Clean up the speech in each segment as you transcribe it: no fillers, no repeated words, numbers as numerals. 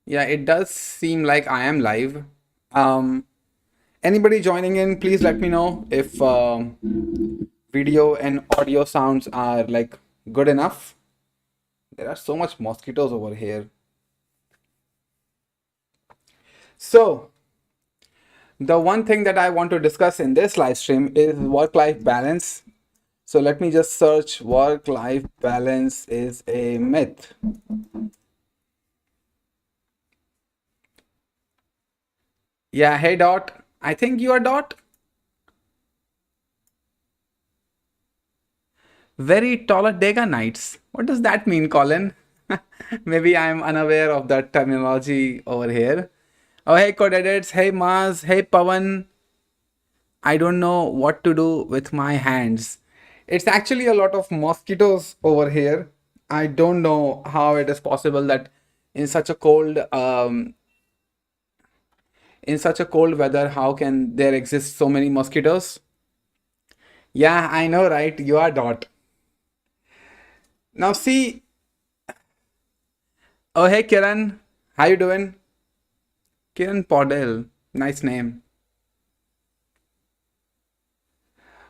Yeah, it does seem like I am live. Um, Anybody joining in, please let me know if video and audio sounds are like good enough. There are so much mosquitoes over here. So, the one thing that I want to discuss in this live stream is work-life balance. So let me just search work-life balance is a myth. Yeah, hey Dot. I think you are Dot. Very Talladega Nights. What does that mean, Colin? Maybe I'm unaware of that terminology over here. Oh, hey, Code Edits. Hey, Maz. Hey, Pawan. I don't know what to do with my hands. It's actually a lot of mosquitoes over here. I don't know how it is possible that in such a cold weather, how can there exist so many mosquitoes? Yeah, I know, right? You are Dot. Now see, oh hey Kiran, how you doing? Kiran Podel, nice name.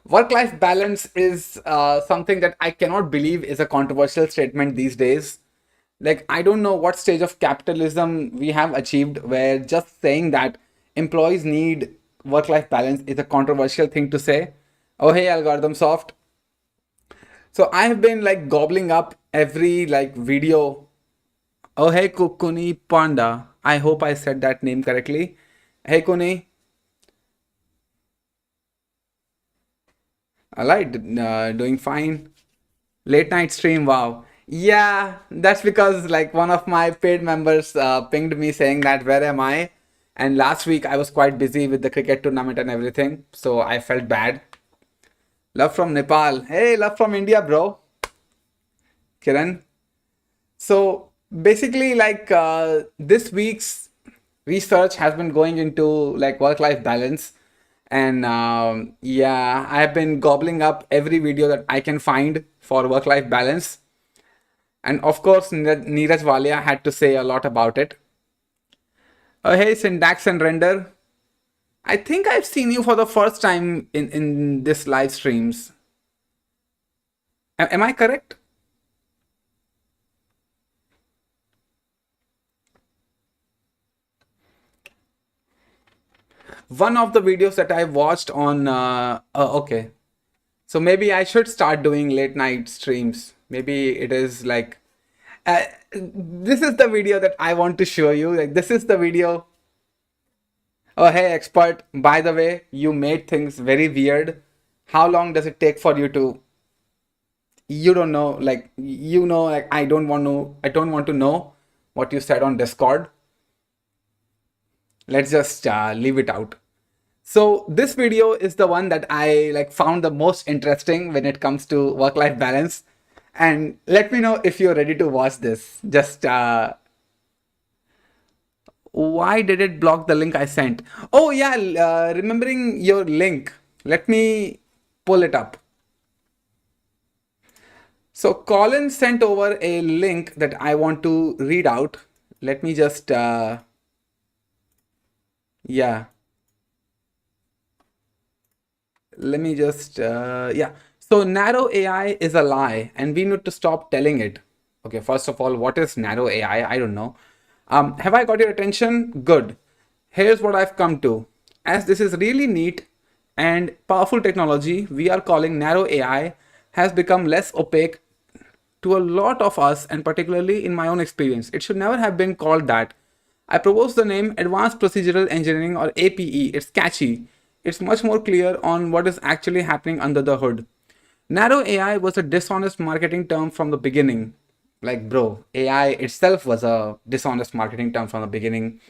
Work-life balance is something that I cannot believe is a controversial statement these days. Like, I don't know what stage of capitalism we have achieved where just saying that employees need work-life balance is a controversial thing to say. Oh, hey, algorithm soft. So I have been like gobbling up every like video. Oh, hey, Kuni Panda. I hope I said that name correctly. Hey, Kuni. All right, doing fine. Late night stream, wow. Yeah, that's because like one of my paid members pinged me saying that where am I? And last week I was quite busy with the cricket tournament and everything, so I felt bad. Love from Nepal. Hey, love from India, bro. Kiran. So basically, like this week's research has been going into like work-life balance, and yeah, I've been gobbling up every video that I can find for work-life balance. And of course, Neeraj Walia had to say a lot about it. Oh, hey, syntax and render. I think I've seen you for the first time in this live streams. Am I correct? One of the videos that I watched on. Okay. So maybe I should start doing late night streams. Maybe it is like. This is the video that I want to show you. Like, this is the video. Oh, hey, expert. By the way, you made things very weird. How long does it take for you to you don't know like like I don't want to know what you said on Discord. Let's just leave it out. So this video is the one that I like found the most interesting when it comes to work life balance, and let me know if you're ready to watch this. Just why did it block the link I sent? Oh yeah, remembering your link, let me pull it up. So Colin sent over a link that I want to read out. Let me just, yeah, let me just, yeah. So narrow AI is a lie and we need to stop telling it. Okay, first of all, what is narrow AI? I don't know. Have I got your attention? Good. Here's what I've come to. As this is really neat and powerful technology we are calling narrow AI has become less opaque to a lot of us, and particularly in my own experience. It should never have been called that. I propose the name Advanced Procedural Engineering or APE. It's catchy. It's much more clear on what is actually happening under the hood. Narrow AI was a dishonest marketing term from the beginning. Like, bro, AI itself was a dishonest marketing term from the beginning.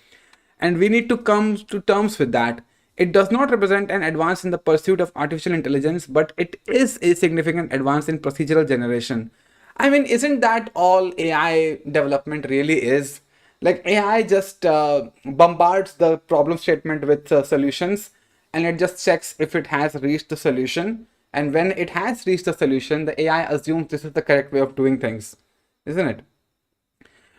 And we need to come to terms with that. It does not represent an advance in the pursuit of artificial intelligence, but it is a significant advance in procedural generation. I mean, isn't that all AI development really is? Like, AI just bombards the problem statement with solutions, and it just checks if it has reached the solution. And when it has reached the solution, the AI assumes this is the correct way of doing things, isn't it?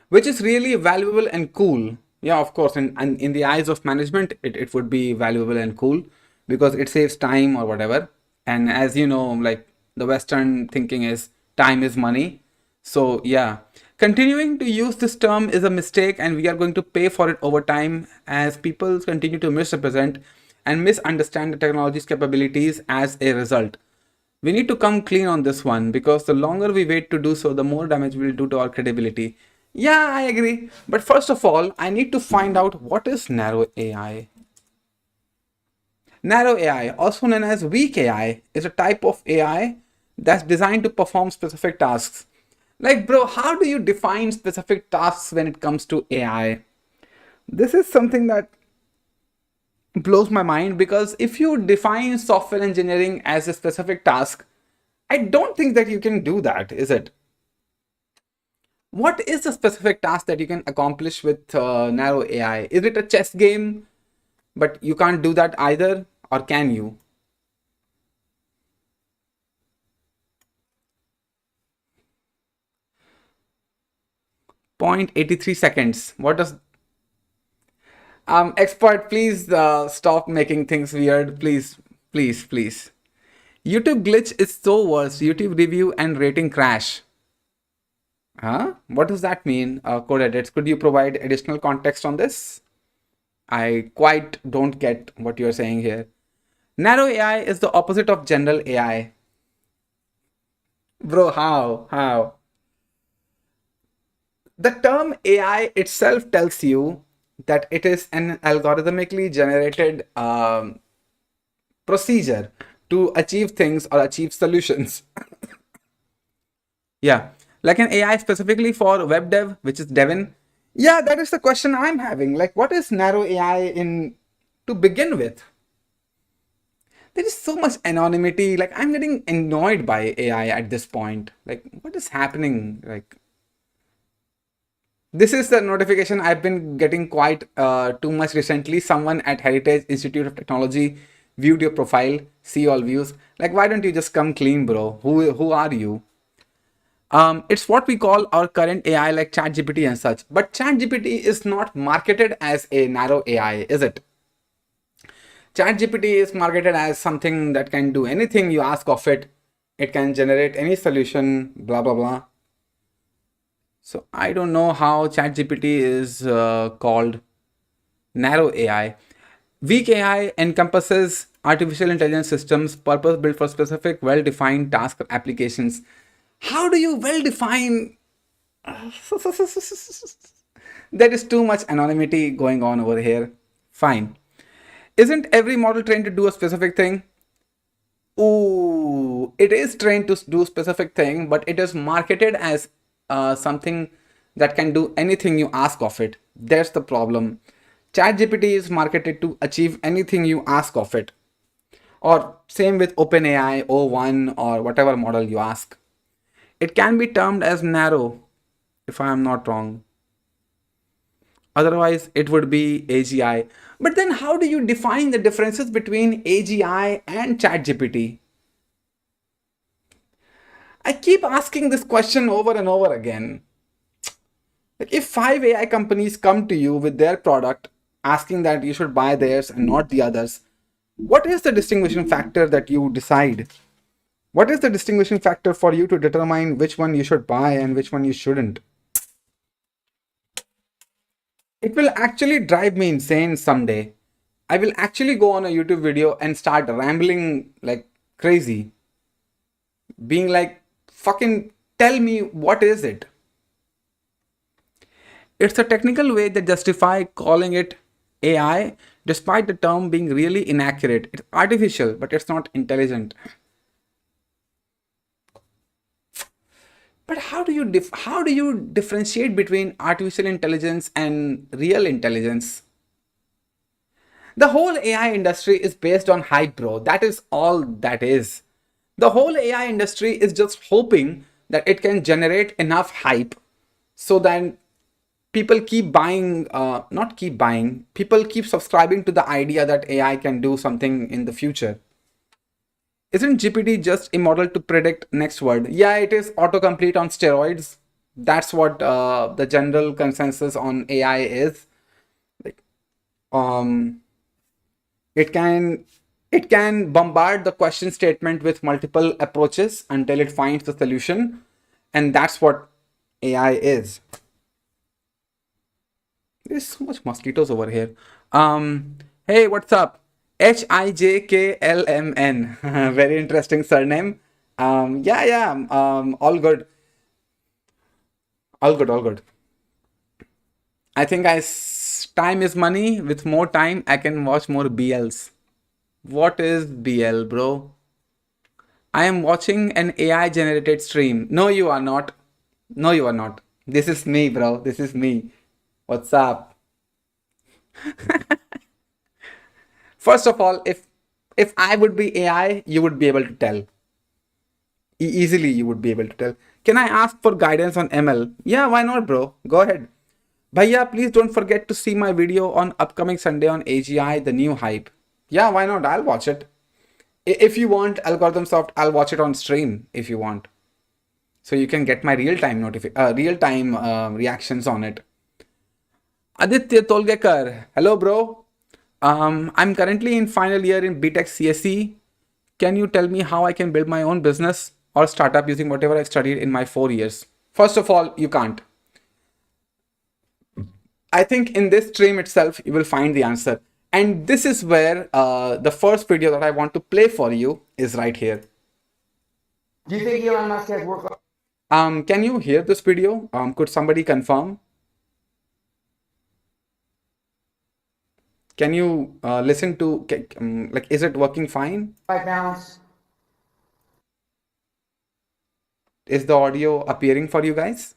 which is really valuable and cool. Yeah, of course. And in the eyes of management, it would be valuable and cool because it saves time or whatever. And as you know, like the Western thinking is time is money. So, yeah, continuing to use this term is a mistake, and we are going to pay for it over time as people continue to misrepresent and misunderstand the technology's capabilities as a result. We need to come clean on this one because the longer we wait to do so, the more damage we'll do to our credibility. Yeah, I agree. But first of all, I need to find out what is narrow AI. Narrow AI, also known as weak AI, is a type of AI that's designed to perform specific tasks. Like, bro, how do you define specific tasks when it comes to AI? This is something that blows my mind because if you define software engineering as a specific task, I don't think that you can do that, is it? What is the specific task that you can accomplish with narrow AI? Is it a chess game, but you can't do that either, or can you? 0.83 seconds. What does expert, please stop making things weird. Please, please, please. YouTube glitch is so worse. YouTube review and rating crash. Huh? What does that mean? Code edits. Could you provide additional context on this? I quite don't get what you're saying here. Narrow AI is the opposite of general AI. Bro, how? How? The term AI itself tells you that it is an algorithmically generated procedure to achieve things or achieve solutions. Yeah, like an AI specifically for web dev, which is Devin. Yeah, that is the question I'm having. Like, what is narrow AI in to begin with? There is so much anonymity. Like, I'm getting annoyed by AI at this point. Like, what is happening? Like, this is the notification I've been getting quite too much recently. Someone at Heritage Institute of Technology viewed your profile, see all views. Like, why don't you just come clean, bro? Who are you? It's what we call our current AI, like ChatGPT and such. But ChatGPT is not marketed as a narrow AI, is it? ChatGPT is marketed as something that can do anything you ask of it. It can generate any solution, blah blah blah. So I don't know how ChatGPT is called narrow AI. Weak AI encompasses artificial intelligence systems purpose built for specific, well-defined task applications. How do you well-define? There is too much anonymity going on over here. Fine. Isn't every model trained to do a specific thing? Ooh, it is trained to do specific thing, but it is marketed as something that can do anything you ask of it. That's the problem. ChatGPT is marketed to achieve anything you ask of it. Or same with OpenAI, O1, or whatever model you ask. It can be termed as narrow, if I am not wrong. Otherwise, it would be AGI. But then how do you define the differences between AGI and ChatGPT? I keep asking this question over and over again. Like if five AI companies come to you with their product asking that you should buy theirs and not the others, what is the distinguishing factor that you decide? What is the distinguishing factor for you to determine which one you should buy and which one you shouldn't? It will actually drive me insane someday. I will actually go on a YouTube video and start rambling like crazy, being like, fucking tell me what is it? It's a technical way that justify calling it AI despite the term being really inaccurate. It's artificial, but it's not intelligent. But how do you differentiate between artificial intelligence and real intelligence? The whole AI industry is based on hype, bro. That is all that is. The whole AI industry is just hoping that it can generate enough hype so that people keep buying, not keep buying, people keep subscribing to the idea that AI can do something in the future. Isn't GPT just a model to predict next word? Yeah, it is autocomplete on steroids, That's what the general consensus on AI is. Like, um, it can it can bombard the question statement with multiple approaches until it finds the solution, and that's what AI is. There's so much mosquitoes over here. Hey, what's up? HIJKLMN. Very interesting surname. Yeah, yeah. All good. All good, all good. I think time is money. With more time, I can watch more BLs. What is BL, bro? I am watching an AI generated stream. No, you are not. No, you are not. This is me, bro. This is me. What's up? First of all, if I would be AI, you would be able to tell. Easily, you would be able to tell. Can I ask for guidance on ML? Yeah, why not, bro? Go ahead. Bhaiya, please don't forget to see my video on upcoming Sunday on AGI, the new hype. Yeah, why not? I'll watch it. If you want Algorithm Soft, I'll watch it on stream if you want. So you can get my real time reactions on it. Aditya Tolgekar, hello, bro. I'm currently in final year in BTech CSE. Can you tell me how I can build my own business or startup using whatever I studied in my 4 years? First of all, you can't. I think in this stream itself, you will find the answer. And this is where the first video that I want to play for you is right here. Do you think Elon Musk has work life? Can you hear this video? Could somebody confirm? Can you listen to, like, is it working fine? Balance? Is the audio appearing for you guys?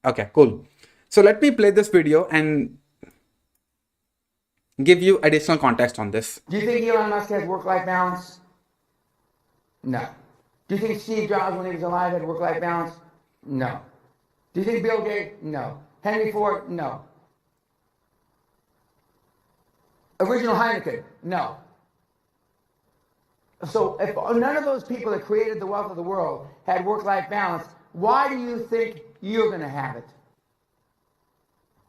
Okay, cool. So let me play this video and give you additional context on this. Do you think Elon Musk has work-life balance? No. Do you think Steve Jobs, when he was alive, had work-life balance? No. Do you think Bill Gates? No. Henry Ford? No. Original Heineken? No. So if none of those people that created the wealth of the world had work-life balance, why do you think you're going to have it?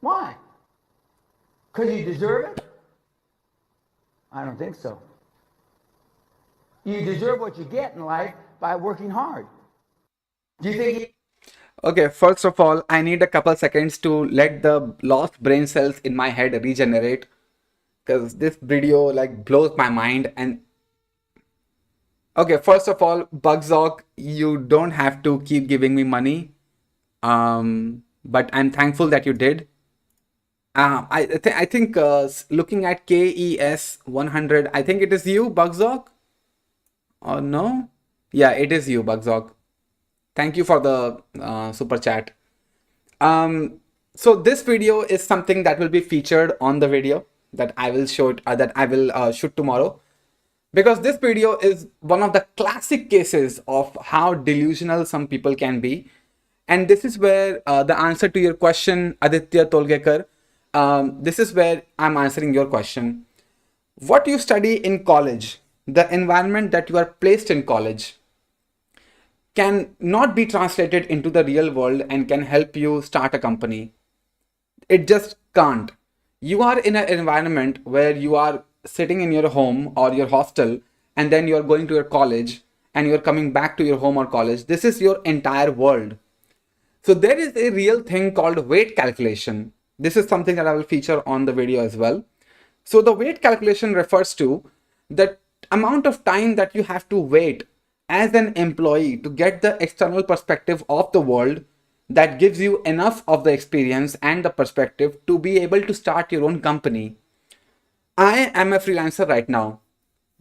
Why? Because you deserve it? I don't think so. You deserve what you get in life by working hard. Do you think Okay, first of all, I need a couple seconds to let the lost brain cells in my head regenerate because this video like blows my mind. And okay, first of all, Bugzok, you don't have to keep giving me money. But I'm thankful that you did. I think looking at KES 100, I think it is you, Bugzok. Or no? Yeah, it is you, Bugzok. Thank you for the super chat. So this video is something that will be featured on the video that I will show that I will shoot tomorrow, because this video is one of the classic cases of how delusional some people can be. And this is where the answer to your question, Aditya Tolgekar, this is where I'm answering your question. What you study in college, the environment that you are placed in college, can not be translated into the real world and can help you start a company. It just can't. You are in an environment where you are sitting in your home or your hostel, and then you're going to your college and you're coming back to your home or college. This is your entire world. So there is a real thing called weight calculation. This is something that I will feature on the video as well. So the weight calculation refers to the amount of time that you have to wait as an employee to get the external perspective of the world that gives you enough of the experience and the perspective to be able to start your own company. I am a freelancer right now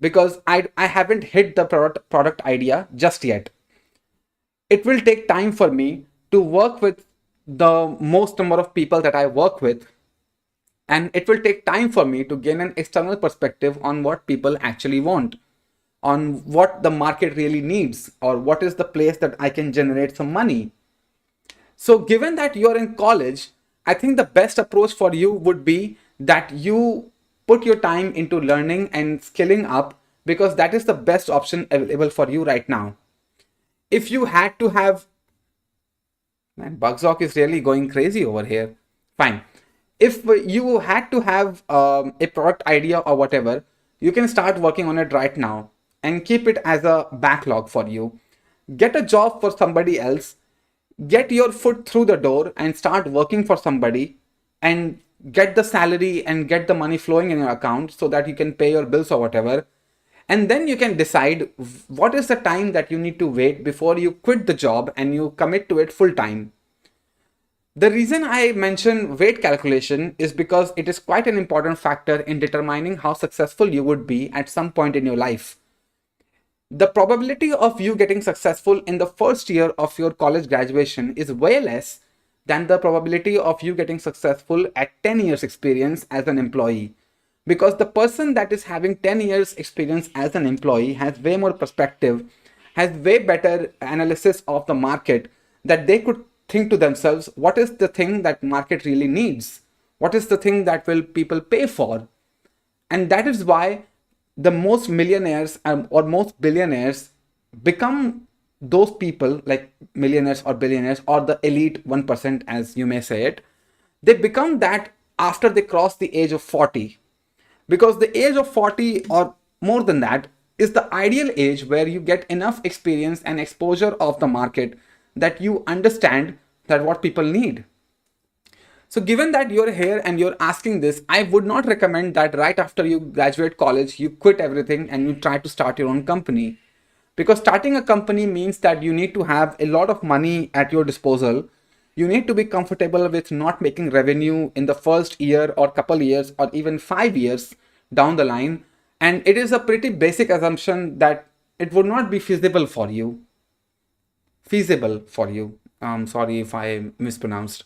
because I haven't hit the product idea just yet. It will take time for me to work with the most number of people that I work with, and it will take time for me to gain an external perspective on what people actually want, on what the market really needs, or what is the place that I can generate some money. So given that you're in college, I think the best approach for you would be that you put your time into learning and skilling up, because that is the best option available for you right now. If you had to have Man, Bugzok is really going crazy over here. Fine. If you had to have a product idea or whatever, you can start working on it right now and keep it as a backlog for you. Get a job for somebody else, get your foot through the door and start working for somebody and get the salary and get the money flowing in your account so that you can pay your bills or whatever. And then you can decide what is the time that you need to wait before you quit the job and you commit to it full time. The reason I mention weight calculation is because it is quite an important factor in determining how successful you would be at some point in your life. The probability of you getting successful in the first year of your college graduation is way less than the probability of you getting successful at 10 years experience as an employee, because the person that is having 10 years experience as an employee has way more perspective, has way better analysis of the market, that they could think to themselves, what is the thing that market really needs, what is the thing that will people pay for. And that is why the most millionaires or most billionaires become those people, like millionaires or billionaires or the elite 1%, as you may say it. They become that after they cross the age of 40, because the age of 40 or more than that is the ideal age where you get enough experience and exposure of the market that you understand that what people need. So given that you're here and you're asking this, I would not recommend that right after you graduate college, you quit everything and you try to start your own company. Because starting a company means that you need to have a lot of money at your disposal. You need to be comfortable with not making revenue in the first year or couple years or even 5 years down the line. And it is a pretty basic assumption that it would not be feasible for you. Feasible for you. Sorry if I mispronounced.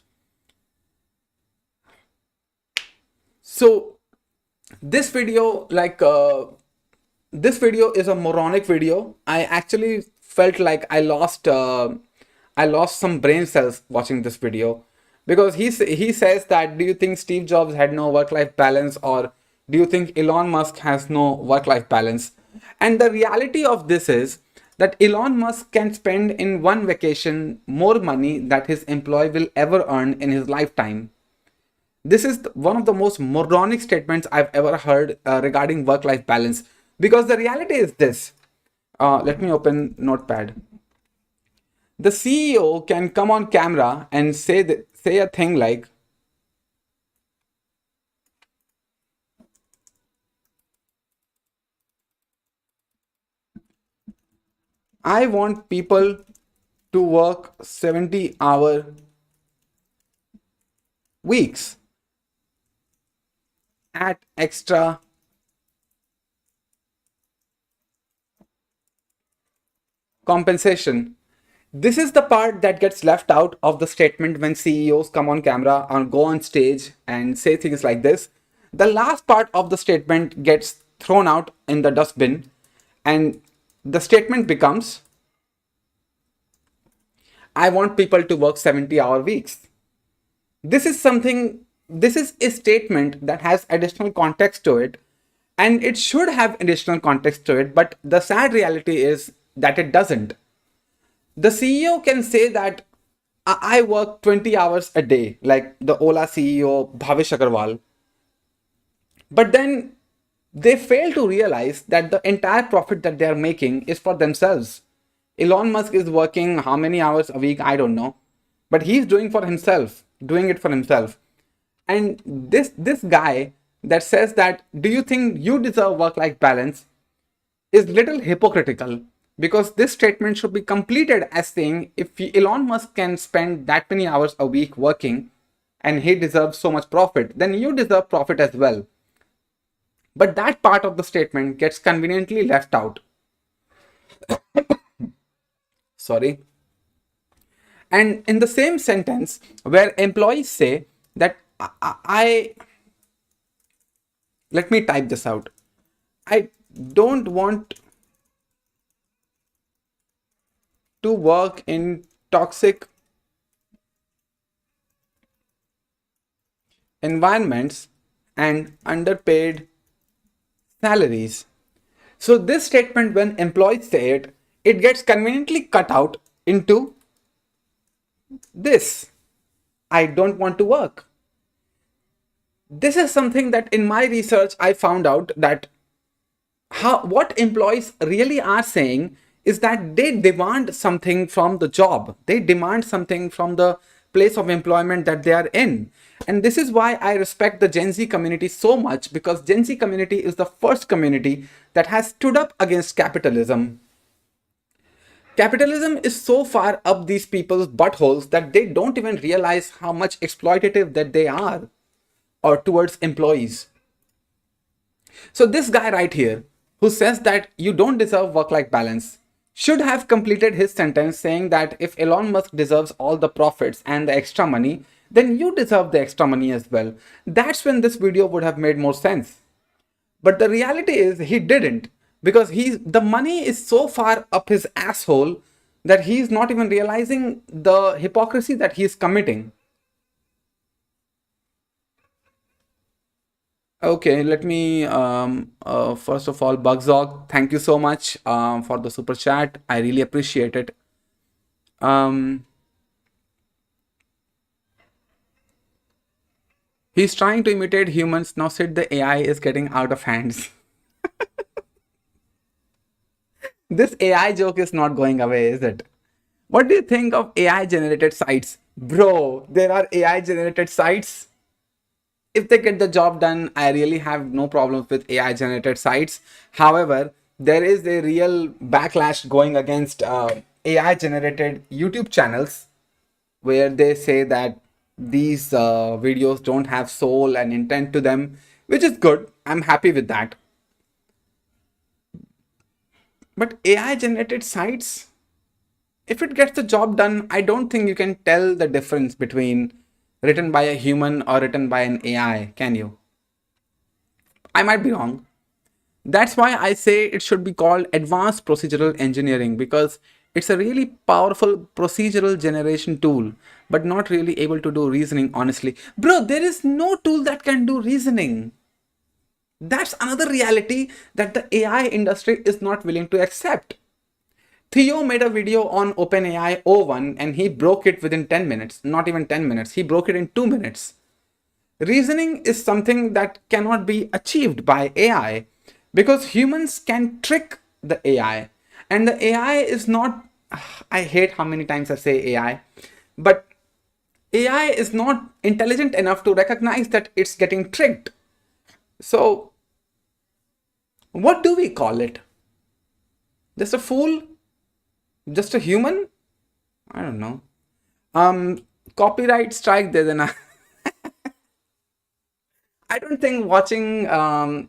So this video, this video is a moronic video. I actually felt like I lost some brain cells watching this video, because he says that, do you think Steve Jobs had no work-life balance, or do you think Elon Musk has no work-life balance? And the reality of this is that Elon Musk can spend in one vacation more money that his employee will ever earn in his lifetime. This is one of the most moronic statements I've ever heard regarding work-life balance. Because the reality is this. Let me open Notepad. The CEO can come on camera and say a thing like, I want people to work 70-hour weeks at extra compensation. This is the part that gets left out of the statement when CEOs come on camera or go on stage and say things like this. The last part of the statement gets thrown out in the dustbin, and the statement becomes, I want people to work 70-hour weeks. This is something, this is a statement that has additional context to it, and it should have additional context to it, but the sad reality is that it doesn't. The CEO can say that I work 20 hours a day, like the Ola CEO Bhavish Agarwal, but then they fail to realize that the entire profit that they are making is for themselves. Elon Musk is working how many hours a week, I don't know, but he's doing for himself, doing it for himself. And this guy that says that, do you think you deserve work-life balance, is little hypocritical, because this statement should be completed as saying, if Elon Musk can spend that many hours a week working and he deserves so much profit, then you deserve profit as well. But that part of the statement gets conveniently left out. Sorry. And in the same sentence where employees say that let me type this out. I don't want to work in toxic environments and underpaid salaries. So this statement, when employees say it, it gets conveniently cut out into This, I don't want to work. This is something that in my research I found out that what employees really are saying is that they demand something from the job. They demand something from the place of employment that they are in. And this is why I respect the Gen Z community so much, because Gen Z community is the first community that has stood up against capitalism. Capitalism is so far up these people's buttholes that they don't even realize how much exploitative that they are or towards employees. So this guy right here, who says that you don't deserve work-life balance, should have completed his sentence saying that if Elon Musk deserves all the profits and the extra money, then you deserve the extra money as well. That's when this video would have made more sense. But the reality is he didn't, because the money is so far up his asshole that he's not even realizing the hypocrisy that he's committing. Okay, let me first of all, Bugzog, thank you so much for the super chat. I really appreciate it. Um, he's trying to imitate humans. Now, Sid, the AI is getting out of hands. This AI joke is not going away, is it? What do you think of AI generated sites? Bro, there are AI generated sites. If they get the job done, I really have no problems with AI generated sites. However, there is a real backlash going against AI generated YouTube channels where they say that these videos don't have soul and intent to them, which is good. I'm happy with that. But AI generated sites, if it gets the job done, I don't think you can tell the difference between written by a human or written by an AI, can you? I might be wrong. That's why I say it should be called advanced procedural engineering, because it's a really powerful procedural generation tool, but not really able to do reasoning honestly. Bro, there is no tool that can do reasoning. That's another reality that the AI industry is not willing to accept. Theo made a video on OpenAI O1 and he broke it within 10 minutes. Not even 10 minutes. He broke it in 2 minutes. Reasoning is something that cannot be achieved by AI because humans can trick the AI. And the AI is not, I hate how many times I say AI, but AI is not intelligent enough to recognize that it's getting tricked. So, what do we call it? Just a fool? Just a human? I don't know. Copyright strike there then. I don't think watching I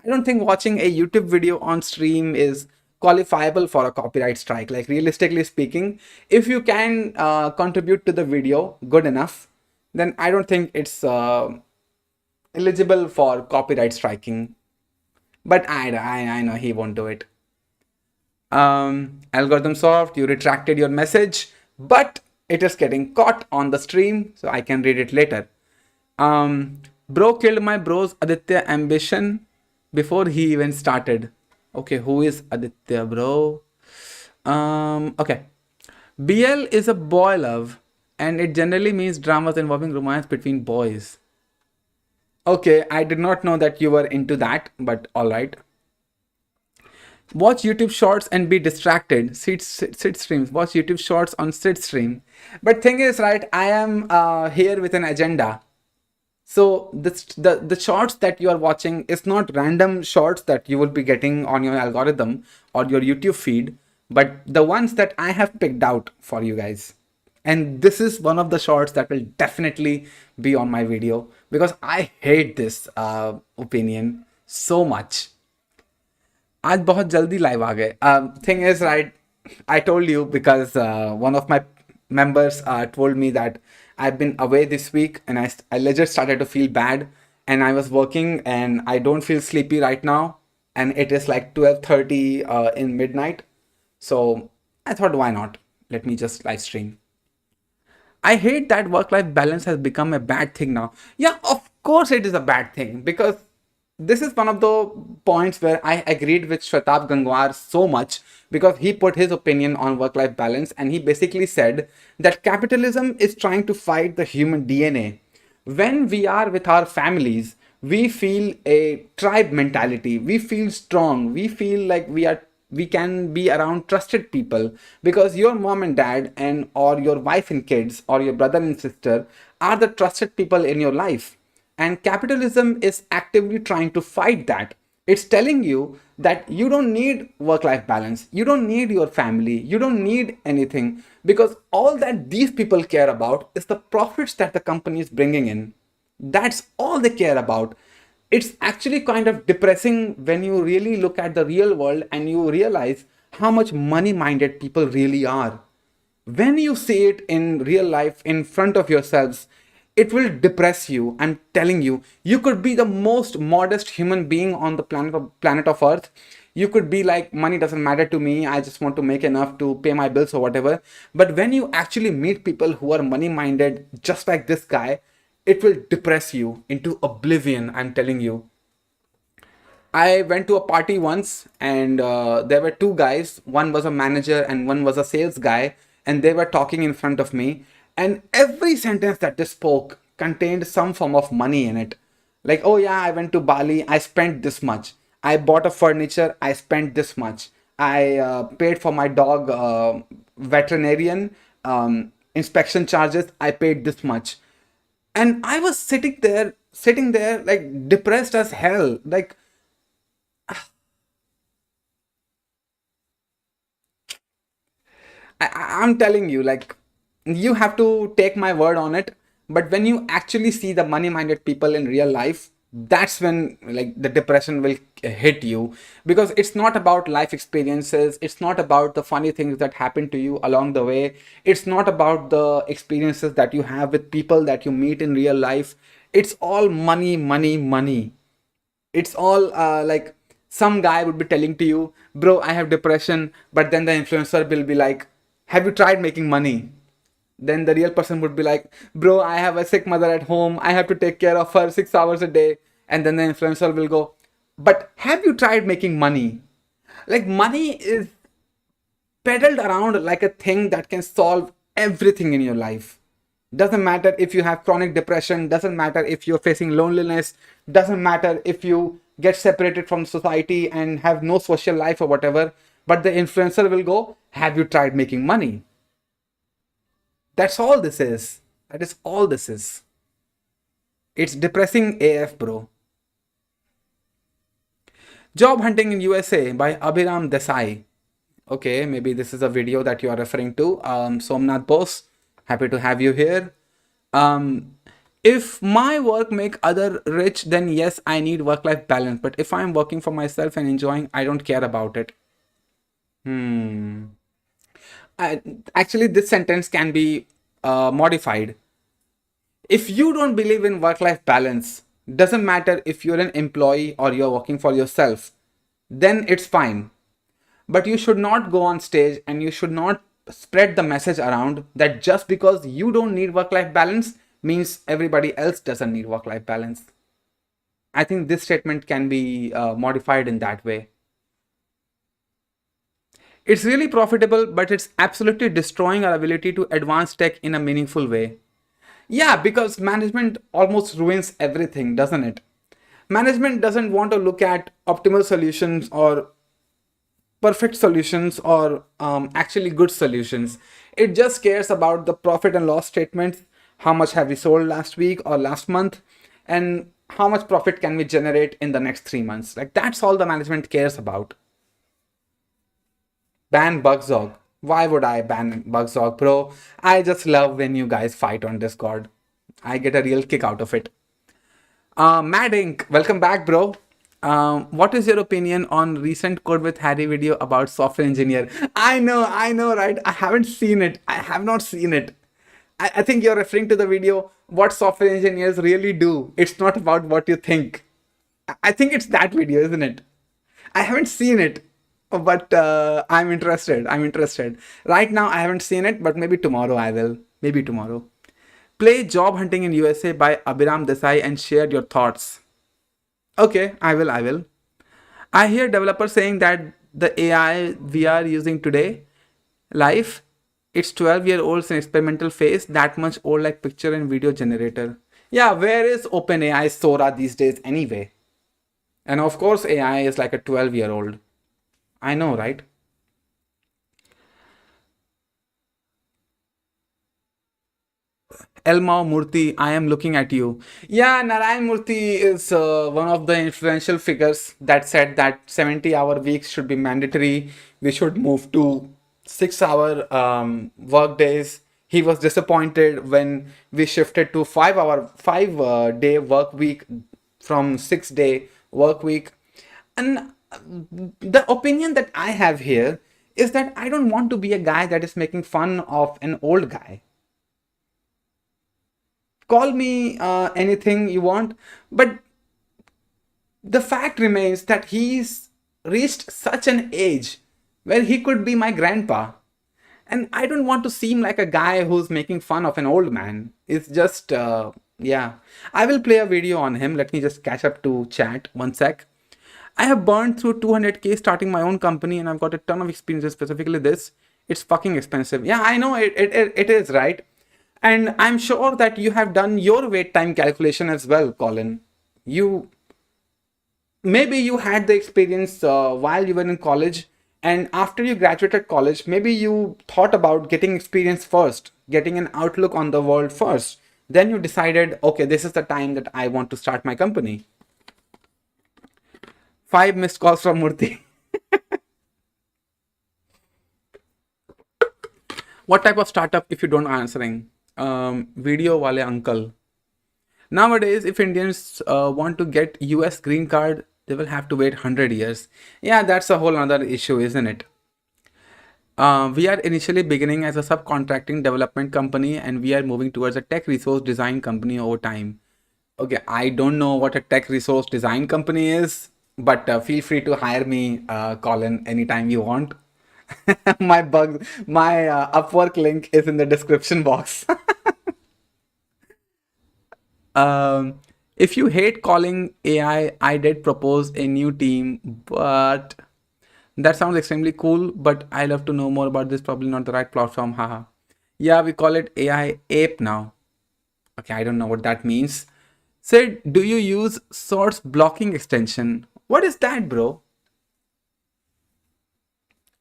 don't think watching a YouTube video on stream is qualifiable for a copyright strike. Like realistically speaking, if you can contribute to the video good enough, then I don't think it's eligible for copyright striking. But I know he won't do it. Algorithm soft, you retracted your message, but it is getting caught on the stream, so I can read it later. Bro killed my bro's Aditya ambition before he even started. Okay, who is Aditya, bro? Okay. BL is a boy love, and it generally means dramas involving romance between boys. Okay, I did not know that you were into that, but alright. Watch YouTube shorts and be distracted. Sit streams. Watch YouTube shorts on sit stream. But thing is, right, I am here with an agenda. So the shorts that you are watching is not random shorts that you will be getting on your algorithm or your YouTube feed, but the ones that I have picked out for you guys. And this is one of the shorts that will definitely be on my video because I hate this opinion so much. आज बहुत जल्दी live आ गए. Thing is, right, I told you because one of my members told me that I've been away this week and I legit started to feel bad and I was working and I don't feel sleepy right now and it is like 12:30 in midnight. So I thought, why not? Let me just live stream. I hate that work-life balance has become a bad thing now. Yeah, of course it is a bad thing because this is one of the points where I agreed with Shwetab Gangwar so much, because he put his opinion on work life balance, and he basically said that capitalism is trying to fight the human DNA. When we are with our families, we feel a tribe mentality, we feel strong, we feel like we can be around trusted people, because your mom and dad and or your wife and kids or your brother and sister are the trusted people in your life. And capitalism is actively trying to fight that. It's telling you that you don't need work life balance, you don't need your family, you don't need anything, because all that these people care about is the profits that the company is bringing in. That's all they care about. It's actually kind of depressing when you really look at the real world and you realize how much money minded people really are. When you see it in real life in front of yourselves, it will depress you. I'm telling you, you could be the most modest human being on the planet of Earth. You could be like, money doesn't matter to me, I just want to make enough to pay my bills or whatever. But when you actually meet people who are money minded, just like this guy, it will depress you into oblivion. I'm telling you. I went to a party once, and there were two guys. One was a manager and one was a sales guy, and they were talking in front of me. And every sentence that they spoke contained some form of money in it. Like, oh yeah, I went to Bali, I spent this much. I bought a furniture, I spent this much. I paid for my dog veterinarian inspection charges, I paid this much. And I was sitting there like depressed as hell. Like, I'm telling you, like, you have to take my word on it. But when you actually see the money minded people in real life, that's when like the depression will hit you, because it's not about life experiences, it's not about the funny things that happen to you along the way, it's not about the experiences that you have with people that you meet in real life. It's all money, money, money. It's all like, some guy would be telling to you, bro, I have depression, but then the influencer will be like, have you tried making money? Then the real person would be like, bro, I have a sick mother at home, I have to take care of her 6 hours a day. And then the influencer will go, but have you tried making money? Like, money is peddled around like a thing that can solve everything in your life. Doesn't matter if you have chronic depression, doesn't matter if you're facing loneliness, doesn't matter if you get separated from society and have no social life or whatever, but the influencer will go, have you tried making money? That's all this is. That is all this is. It's depressing AF, bro. Job hunting in USA by Abhiram Desai. Okay, maybe this is a video that you are referring to. Somnath Bose, happy to have you here. Um, if my work make other rich, then yes, I need work-life balance. But if I'm working for myself and enjoying, I don't care about it. Hmm. Actually, this sentence can be modified. If you don't believe in work-life balance, doesn't matter if you're an employee or you're working for yourself, then it's fine. But you should not go on stage and you should not spread the message around that just because you don't need work life balance means everybody else doesn't need work life balance. I think this statement can be modified in that way. It's really profitable, but it's absolutely destroying our ability to advance tech in a meaningful way. Yeah, because management almost ruins everything, doesn't it? Management doesn't want to look at optimal solutions or perfect solutions or actually good solutions. It just cares about the profit and loss statements. How much have we sold last week or last month? And how much profit can we generate in the next 3 months? Like, that's all the management cares about. Ban Bugzog. Why would I ban Bugzog, bro? I just love when you guys fight on Discord. I get a real kick out of it. Mad Inc., welcome back, bro. What is your opinion on recent Code with Harry video about software engineer? I know, right? I haven't seen it. I have not seen it. I think you're referring to the video, what software engineers really do. It's not about what you think. I think it's that video, isn't it? I haven't seen it, but I'm interested. I'm interested. Right now, I haven't seen it, but maybe tomorrow I will. Maybe tomorrow. Play Job Hunting in USA by Abhiram Desai and share your thoughts. Okay, I will. I hear developers saying that the AI we are using today, life, it's 12-year olds in experimental phase, that much old like picture and video generator. Yeah, where is OpenAI Sora these days anyway? And of course, AI is like a 12-year-old. I know, right? Elmao Murthy, I am looking at you. Yeah, Narayan Murthy is one of the influential figures that said that 70-hour weeks should be mandatory. We should move to 6-hour work days. He was disappointed when we shifted to 5 day work week from 6-day work week. And the opinion that I have here is that I don't want to be a guy that is making fun of an old guy. Call me anything you want, but the fact remains that he's reached such an age where he could be my grandpa. And I don't want to seem like a guy who's making fun of an old man. It's just, yeah. I will play a video on him. Let me just catch up to chat. One sec. I have burned through 200K starting my own company and I've got a ton of experiences, specifically this. It's fucking expensive. Yeah, I know it is, right? And I'm sure that you have done your wait time calculation as well, Colin. You maybe you had the experience while you were in college, and after you graduated college, maybe you thought about getting experience first, getting an outlook on the world first. Then you decided, okay, this is the time that I want to start my company. 5 missed calls from Murthy. What type of startup if you don't answering? Video wale uncle. Nowadays, if Indians want to get US green card, they will have to wait 100 years. Yeah, that's a whole other issue, isn't it? We are initially beginning as a subcontracting development company and we are moving towards a tech resource design company over time. Okay, I don't know what a tech resource design company is, but feel free to hire me, Colin, anytime you want. My Upwork link is in the description box. Um, if you hate calling I did propose a new team, but that sounds extremely cool. But I love to know more about this. Probably not the right platform. Haha. Yeah, we call it AI ape now. Okay, I don't know what that means. Said, do you use source blocking extension? What is that, bro?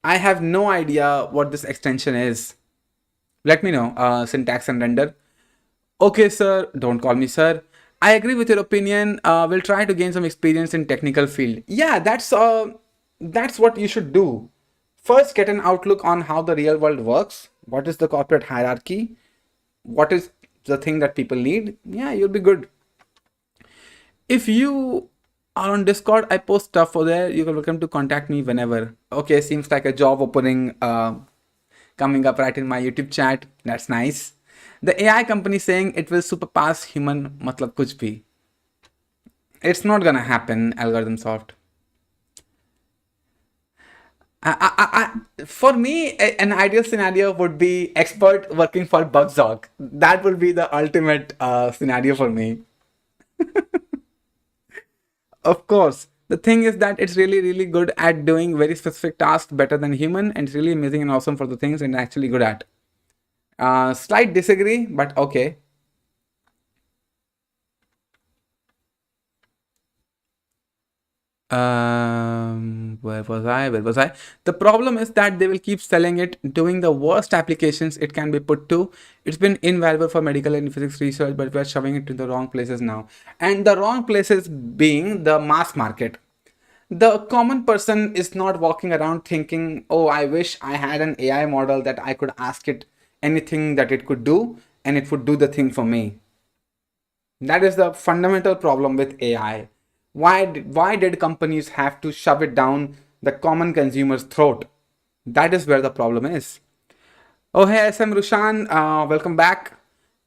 I have no idea what this extension is. Let me know. Syntax and render. Okay, sir. Don't call me sir. I agree with your opinion. We'll try to gain some experience in technical field. Yeah, that's what you should do. First, get an outlook on how the real world works. What is the corporate hierarchy? What is the thing that people need? Yeah, you'll be good. If you are on Discord, I post stuff for there. You're welcome to contact me whenever. Okay, seems like a job opening coming up right in my YouTube chat. That's nice. The AI company saying it will surpass human, matlab kuch bhi. It's not gonna happen, algorithm soft. For me, an ideal scenario would be expert working for Bugzog. That would be the ultimate scenario for me. Of course, the thing is that it's really, really good at doing very specific tasks better than human, and it's really amazing and awesome for the things and actually good at. Slight disagree, but okay. Where was I? Where was I? The problem is that they will keep selling it, doing the worst applications it can be put to. It's been invaluable for medical and physics research, but we're shoving it to the wrong places now. And the wrong places being the mass market. The common person is not walking around thinking, oh, I wish I had an AI model that I could ask it anything that it could do and it would do the thing for me. That is the fundamental problem with AI. Why did companies have to shove it down the common consumer's throat? That is where the problem is. Oh, hey, SM Rushan, welcome back.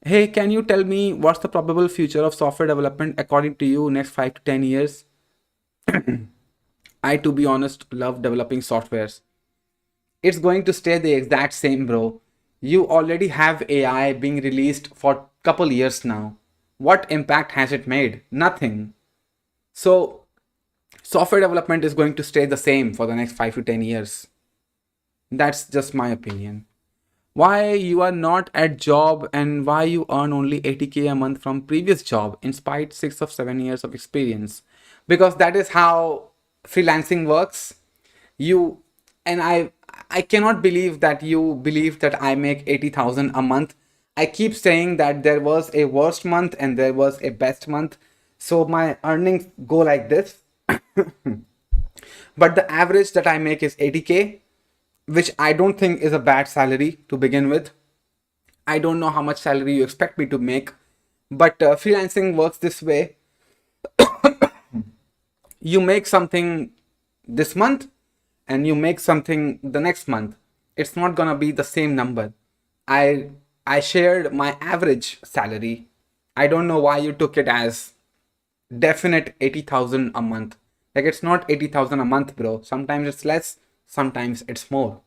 Hey, can you tell me what's the probable future of software development according to you next 5 to 10 years? I, to be honest, love developing softwares. It's going to stay the exact same, bro. You already have AI being released for couple years now. What impact has it made? Nothing. So software development is going to stay the same for the next 5 to 10 years. That's just my opinion. Why you are not at job and why you earn only 80K a month from previous job in spite 6 or 7 years of experience? Because that is how freelancing works. You and I cannot believe that you believe that I make 80,000 a month. I keep saying that there was a worst month and there was a best month. So my earnings go like this. But the average that I make is 80K, which I don't think is a bad salary to begin with. I don't know how much salary you expect me to make, but freelancing works this way. You make something this month and you make something the next month. It's not gonna be the same number. I I shared my average salary. I don't know why you took it as definite 80,000 a month. Like it's not 80,000 a month, bro. Sometimes it's less, sometimes it's more.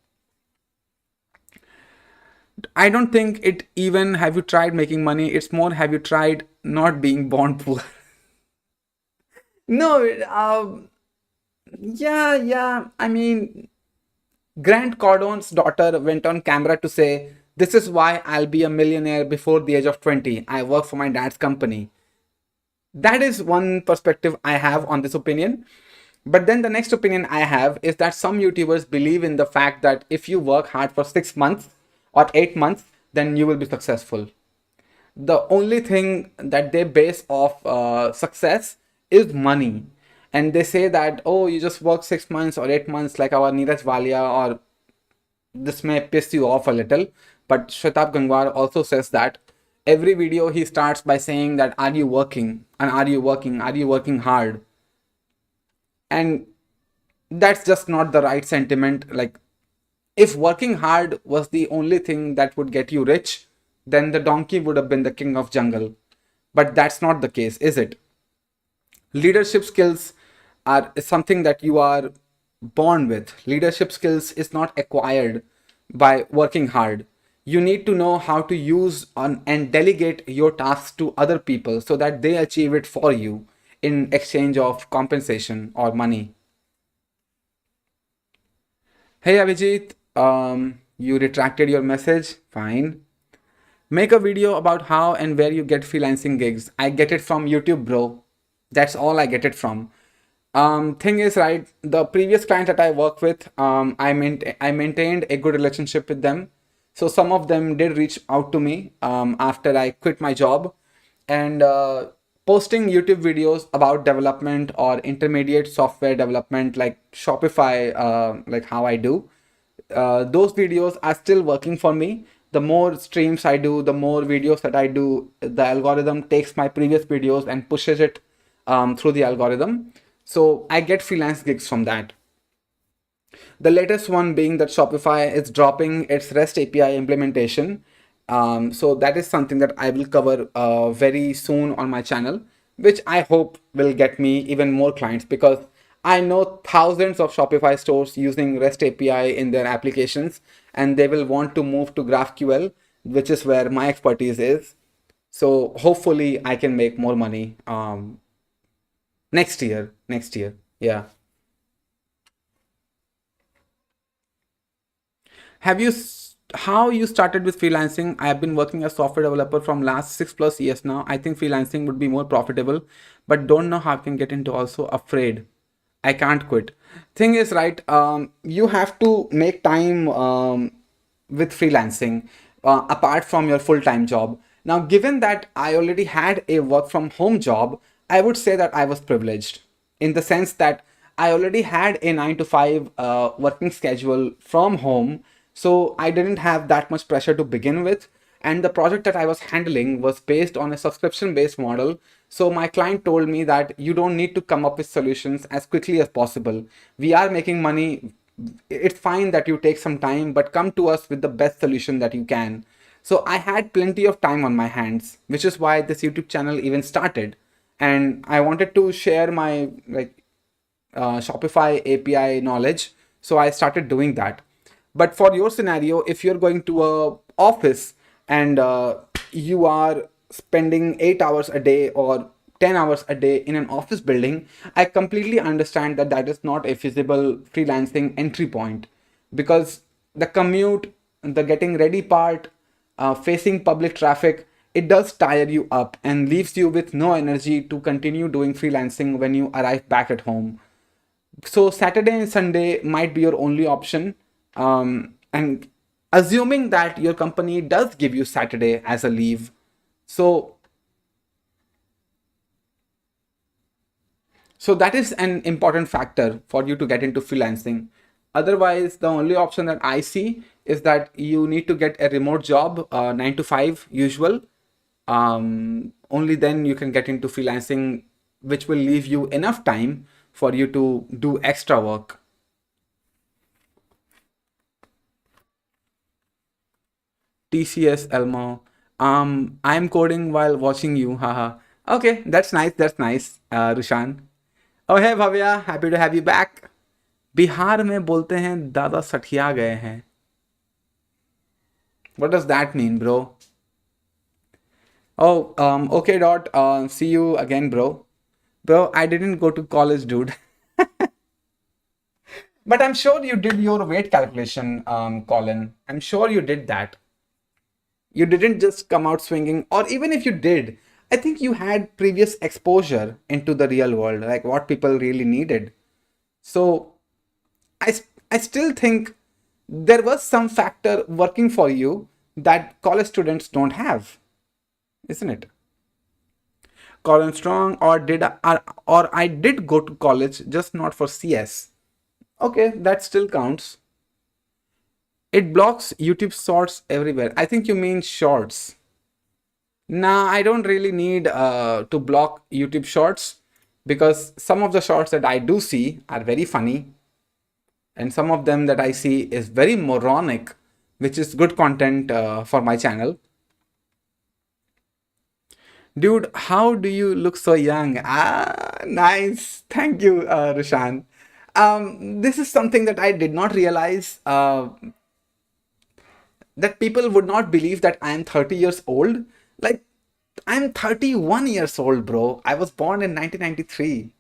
I don't think it even have you tried making money. It's more have you tried not being born poor. No, yeah. I mean, Grant Cardone's daughter went on camera to say, "This is why I'll be a millionaire before the age of 20. I work for my dad's company." That is one perspective I have on this opinion. But then the next opinion I have is that some YouTubers believe in the fact that if you work hard for 6 months or 8 months, then you will be successful. The only thing that they base off success is money. And they say that, oh, you just work 6 months or 8 months, like our Neeraj Walia, or this may piss you off a little, but Shwetab Gangwar also says that every video he starts by saying that, are you working? And are you working? Are you working hard? And that's just not the right sentiment. Like, if working hard was the only thing that would get you rich, then the donkey would have been the king of jungle. But that's not the case, is it? Leadership skills are something that you are born with. Leadership skills is not acquired by working hard. You need to know how to use and delegate your tasks to other people so that they achieve it for you in exchange of compensation or money. Hey Abhijit, you retracted your message. Fine. Make a video about how and where you get freelancing gigs. I get it from YouTube, bro. That's all I get it from. Thing is, right, the previous client that I work with, I maintained a good relationship with them. So some of them did reach out to me after I quit my job, and posting YouTube videos about development or intermediate software development like Shopify, like how I do. Those videos are still working for me. The more streams I do, the more videos that I do, the algorithm takes my previous videos and pushes it through the algorithm. So I get freelance gigs from that. The latest one being that Shopify is dropping its REST API implementation. So that is something that I will cover very soon on my channel, which I hope will get me even more clients, because I know thousands of Shopify stores using REST API in their applications, and they will want to move to GraphQL, which is where my expertise is. So hopefully I can make more money next year. Next year. Yeah. Have you how you started with freelancing? I have been working as software developer from last 6+ years now. I think freelancing would be more profitable, but don't know how I can get into. Also afraid. I can't quit. Thing is, right, you have to make time with freelancing apart from your full-time job. Now, given that I already had a work from home job, I would say that I was privileged in the sense that I already had a 9 to 5 working schedule from home. So I didn't have that much pressure to begin with. And the project that I was handling was based on a subscription based model. So my client told me that you don't need to come up with solutions as quickly as possible. We are making money. It's fine that you take some time, but come to us with the best solution that you can. So I had plenty of time on my hands, which is why this YouTube channel even started. And I wanted to share my Shopify API knowledge. So I started doing that. But for your scenario, if you're going to a office and you are spending 8 hours a day or 10 hours a day in an office building, I completely understand that that is not a feasible freelancing entry point, because the commute, the getting ready part, facing public traffic, it does tire you up and leaves you with no energy to continue doing freelancing when you arrive back at home. So Saturday and Sunday might be your only option. And assuming that your company does give you Saturday as a leave, so that is an important factor for you to get into freelancing. Otherwise, the only option that I see is that you need to get a remote job, 9 to 5 usual. Only then you can get into freelancing, which will leave you enough time for you to do extra work. TCS Elmo. I'm coding while watching you. Haha. Okay, that's nice. That's nice, Rushan. Oh hey Bhavya, happy to have you back. Bihar में बोलते हैं दादा सठिया गए हैं. What does that mean, bro? Oh, okay, dot. See you again, bro. Bro, I didn't go to college, dude. But I'm sure you did your weight calculation, Colin. I'm sure you did that. You didn't just come out swinging, or even if you did, I think you had previous exposure into the real world, like what people really needed. So I still think there was some factor working for you that college students don't have, isn't it? Colin Strong, or I did go to college, just not for CS. Okay, that still counts. It blocks YouTube shorts everywhere. I think you mean shorts. Nah, I don't really need to block YouTube shorts, because some of the shorts that I do see are very funny, and some of them that I see is very moronic, which is good content for my channel. Dude, how do you look so young? Ah, nice. Thank you, Rushan. This is something that I did not realize, that people would not believe that I am 30 years old. Like, I'm 31 years old, bro. I was born in 1993.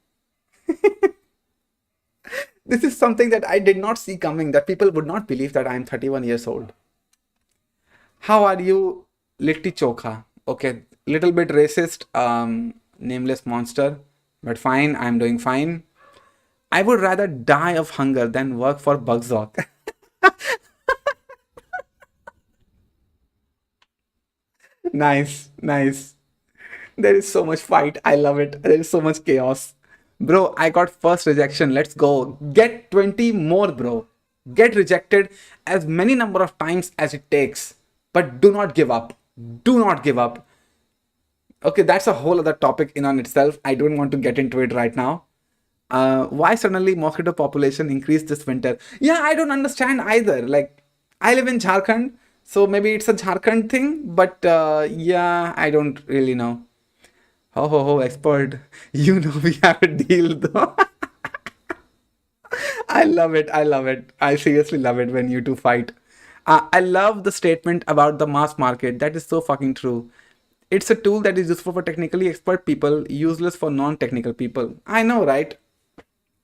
This is something that I did not see coming, that people would not believe that I'm 31 years old. How are you, Litti Chokha? Okay, little bit racist, nameless monster, but fine, I'm doing fine. I would rather die of hunger than work for Bugzok. Nice, nice. There is so much fight. I love it. There is so much chaos. Bro, I got first rejection. Let's go. Get 20 more, bro. Get rejected as many number of times as it takes. But do not give up. Do not give up. Okay, that's a whole other topic in on itself. I don't want to get into it right now. Why suddenly mosquito population increased this winter? Yeah, I don't understand either. Like, I live in Jharkhand, so maybe it's a Jharkhand thing, but yeah, I don't really know. Ho ho ho, expert. You know we have a deal though. I love it. I love it. I seriously love it when you two fight. I love the statement about the mass market. That is so fucking true. It's a tool that is useful for technically expert people, useless for non-technical people. I know, right?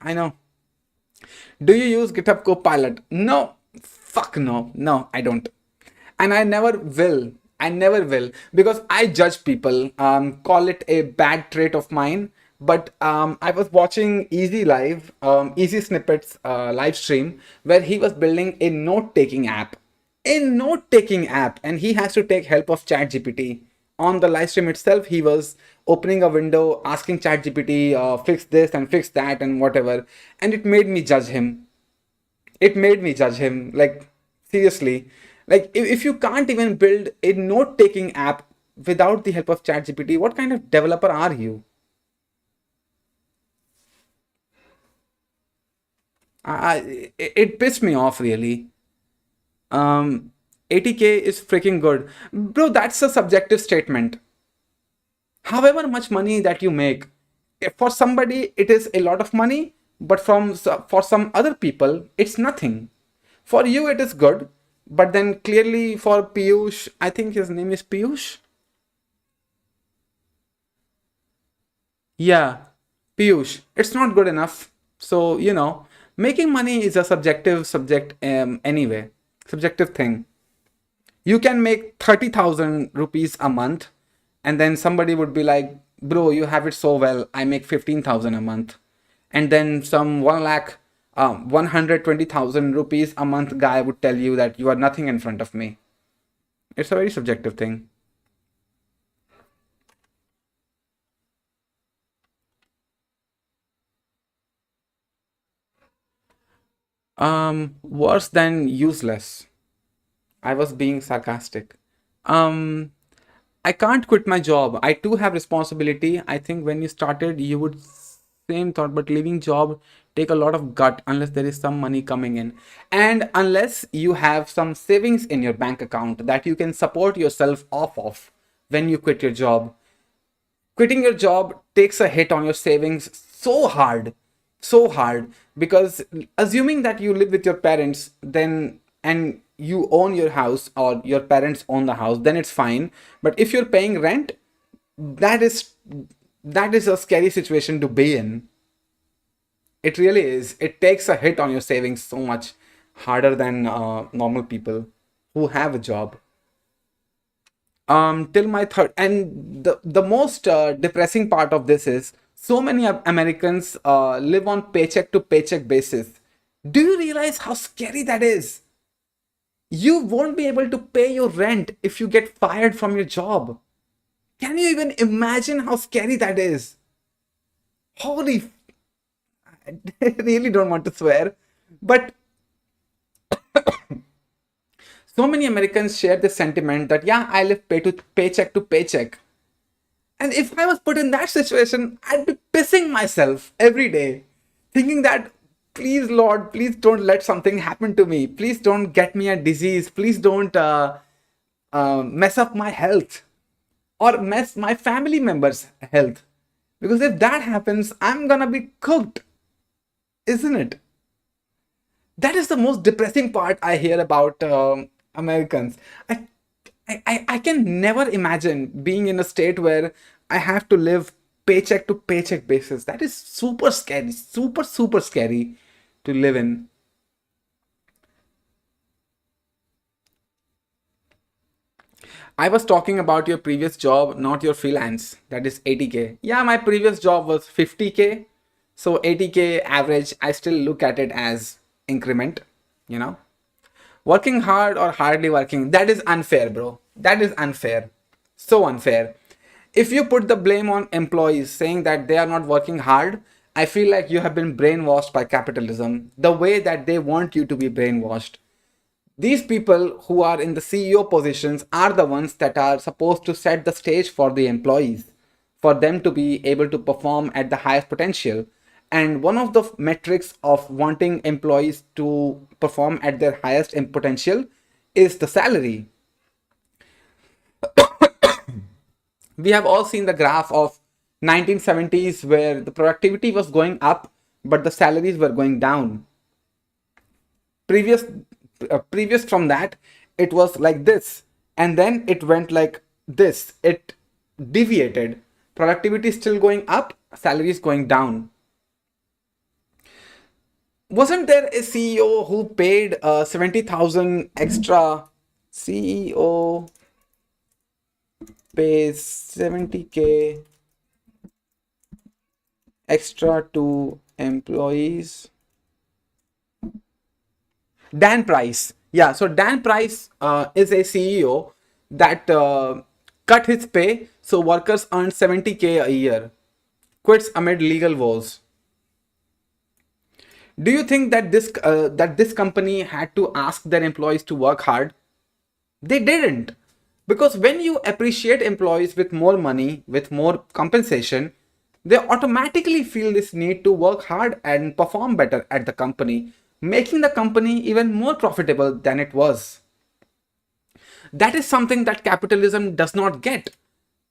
I know. Do you use GitHub Copilot? No. Fuck no. No, I don't. And I never will. I never will, because I judge people. Call it a bad trait of mine. But I was watching Easy Snippets live stream, where he was building a note-taking app. A note-taking app, and he has to take help of ChatGPT. On the live stream itself, he was opening a window, asking ChatGPT, fix this and fix that and whatever. And it made me judge him. It made me judge him. Like, seriously. Like, if you can't even build a note-taking app without the help of ChatGPT, what kind of developer are you? It pissed me off, really. 80K is freaking good. Bro, that's a subjective statement. However much money that you make, for somebody it is a lot of money, but for some other people it's nothing. For you it is good, but then clearly for Piyush, I think his name is Piyush. Yeah, Piyush, it's not good enough. So, making money is a subjective subject anyway, subjective thing. You can make 30,000 rupees a month, and then somebody would be like, bro, you have it so well. I make 15,000 a month. And then some 1 lakh, 120,000 rupees a month guy would tell you that you are nothing in front of me. It's a very subjective thing. Worse than useless. I was being sarcastic. Um, I can't quit my job. I too have responsibility. I think when you started, you would same thought, but leaving job take a lot of gut unless there is some money coming in, and unless you have some savings in your bank account that you can support yourself off of when you quit your job. Quitting your job takes a hit on your savings so hard, because assuming that you live with your parents, then and you own your house or your parents own the house, then it's fine. But if you're paying rent, that is that is a scary situation to be in. It really is. It takes a hit on your savings so much harder than normal people who have a job. Till my third, and the most depressing part of this is so many Americans live on paycheck to paycheck basis. Do you realize how scary that is? You won't be able to pay your rent if you get fired from your job. Can you even imagine how scary that is? Holy, I really don't want to swear, but so many Americans share this sentiment that, yeah, I live paycheck to paycheck. And if I was put in that situation, I'd be pissing myself every day, thinking that, please, Lord, please don't let something happen to me. Please don't get me a disease. Please don't mess up my health or mess my family members' health. Because if that happens, I'm gonna be cooked, isn't it? That is the most depressing part I hear about Americans. I, I can never imagine being in a state where I have to live paycheck to paycheck basis. That is super scary, super scary to live in. I was talking about your previous job, not your freelance. That is 80K. Yeah, my previous job was 50K. So 80K average, I still look at it as increment, you know. Working hard or hardly working, that is unfair, bro. That is unfair. So unfair. If you put the blame on employees saying that they are not working hard, I feel like you have been brainwashed by capitalism the way that they want you to be brainwashed. These people who are in the CEO positions are the ones that are supposed to set the stage for the employees, for them to be able to perform at the highest potential. And one of the metrics of wanting employees to perform at their highest potential is the salary. We have all seen the graph of 1970s where the productivity was going up but the salaries were going down. Previous from that, it was like this, and then it went like this. It deviated. Productivity is still going up, salary is going down. Wasn't there a CEO who paid 70,000 extra? CEO pays 70K extra to employees. Dan Price. Yeah, so Dan Price is a CEO that cut his pay so workers earn 70K a year. Quits amid legal woes. Do you think that this company had to ask their employees to work hard? They didn't. Because when you appreciate employees with more money, with more compensation, they automatically feel this need to work hard and perform better at the company, making the company even more profitable than it was. That is something that capitalism does not get.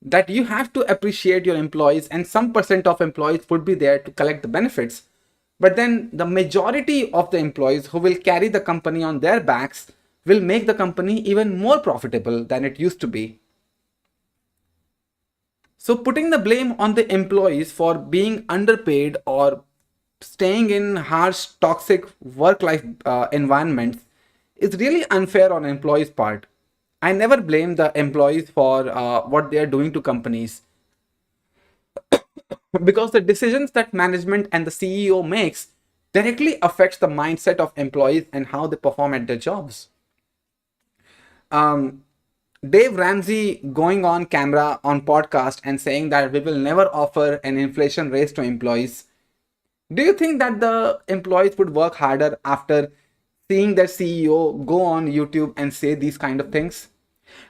That you have to appreciate your employees, and some percent of employees would be there to collect the benefits. But then the majority of the employees who will carry the company on their backs will make the company even more profitable than it used to be. So putting the blame on the employees for being underpaid or staying in harsh, toxic work-life environments is really unfair on employees' part. I never blame the employees for what they are doing to companies, because the decisions that management and the CEO makes directly affects the mindset of employees and how they perform at their jobs. um, Dave Ramsey going on camera on podcast and saying that we will never offer an inflation raise to employees. Do you think that the employees would work harder after seeing their CEO go on YouTube and say these kind of things?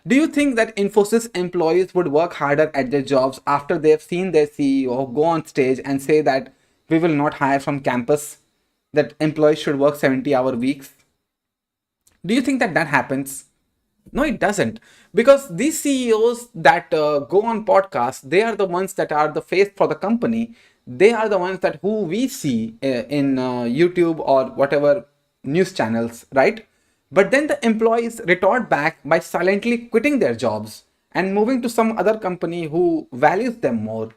Do you think that Infosys employees would work harder at their jobs after they've seen their CEO go on stage and say that we will not hire from campus, that employees should work 70-hour weeks? Do you think that that happens? No, it doesn't. Because these CEOs that go on podcasts, they are the ones that are the face for the company. They are the ones that who we see in YouTube or whatever news channels, right? But then the employees retort back by silently quitting their jobs and moving to some other company who values them more.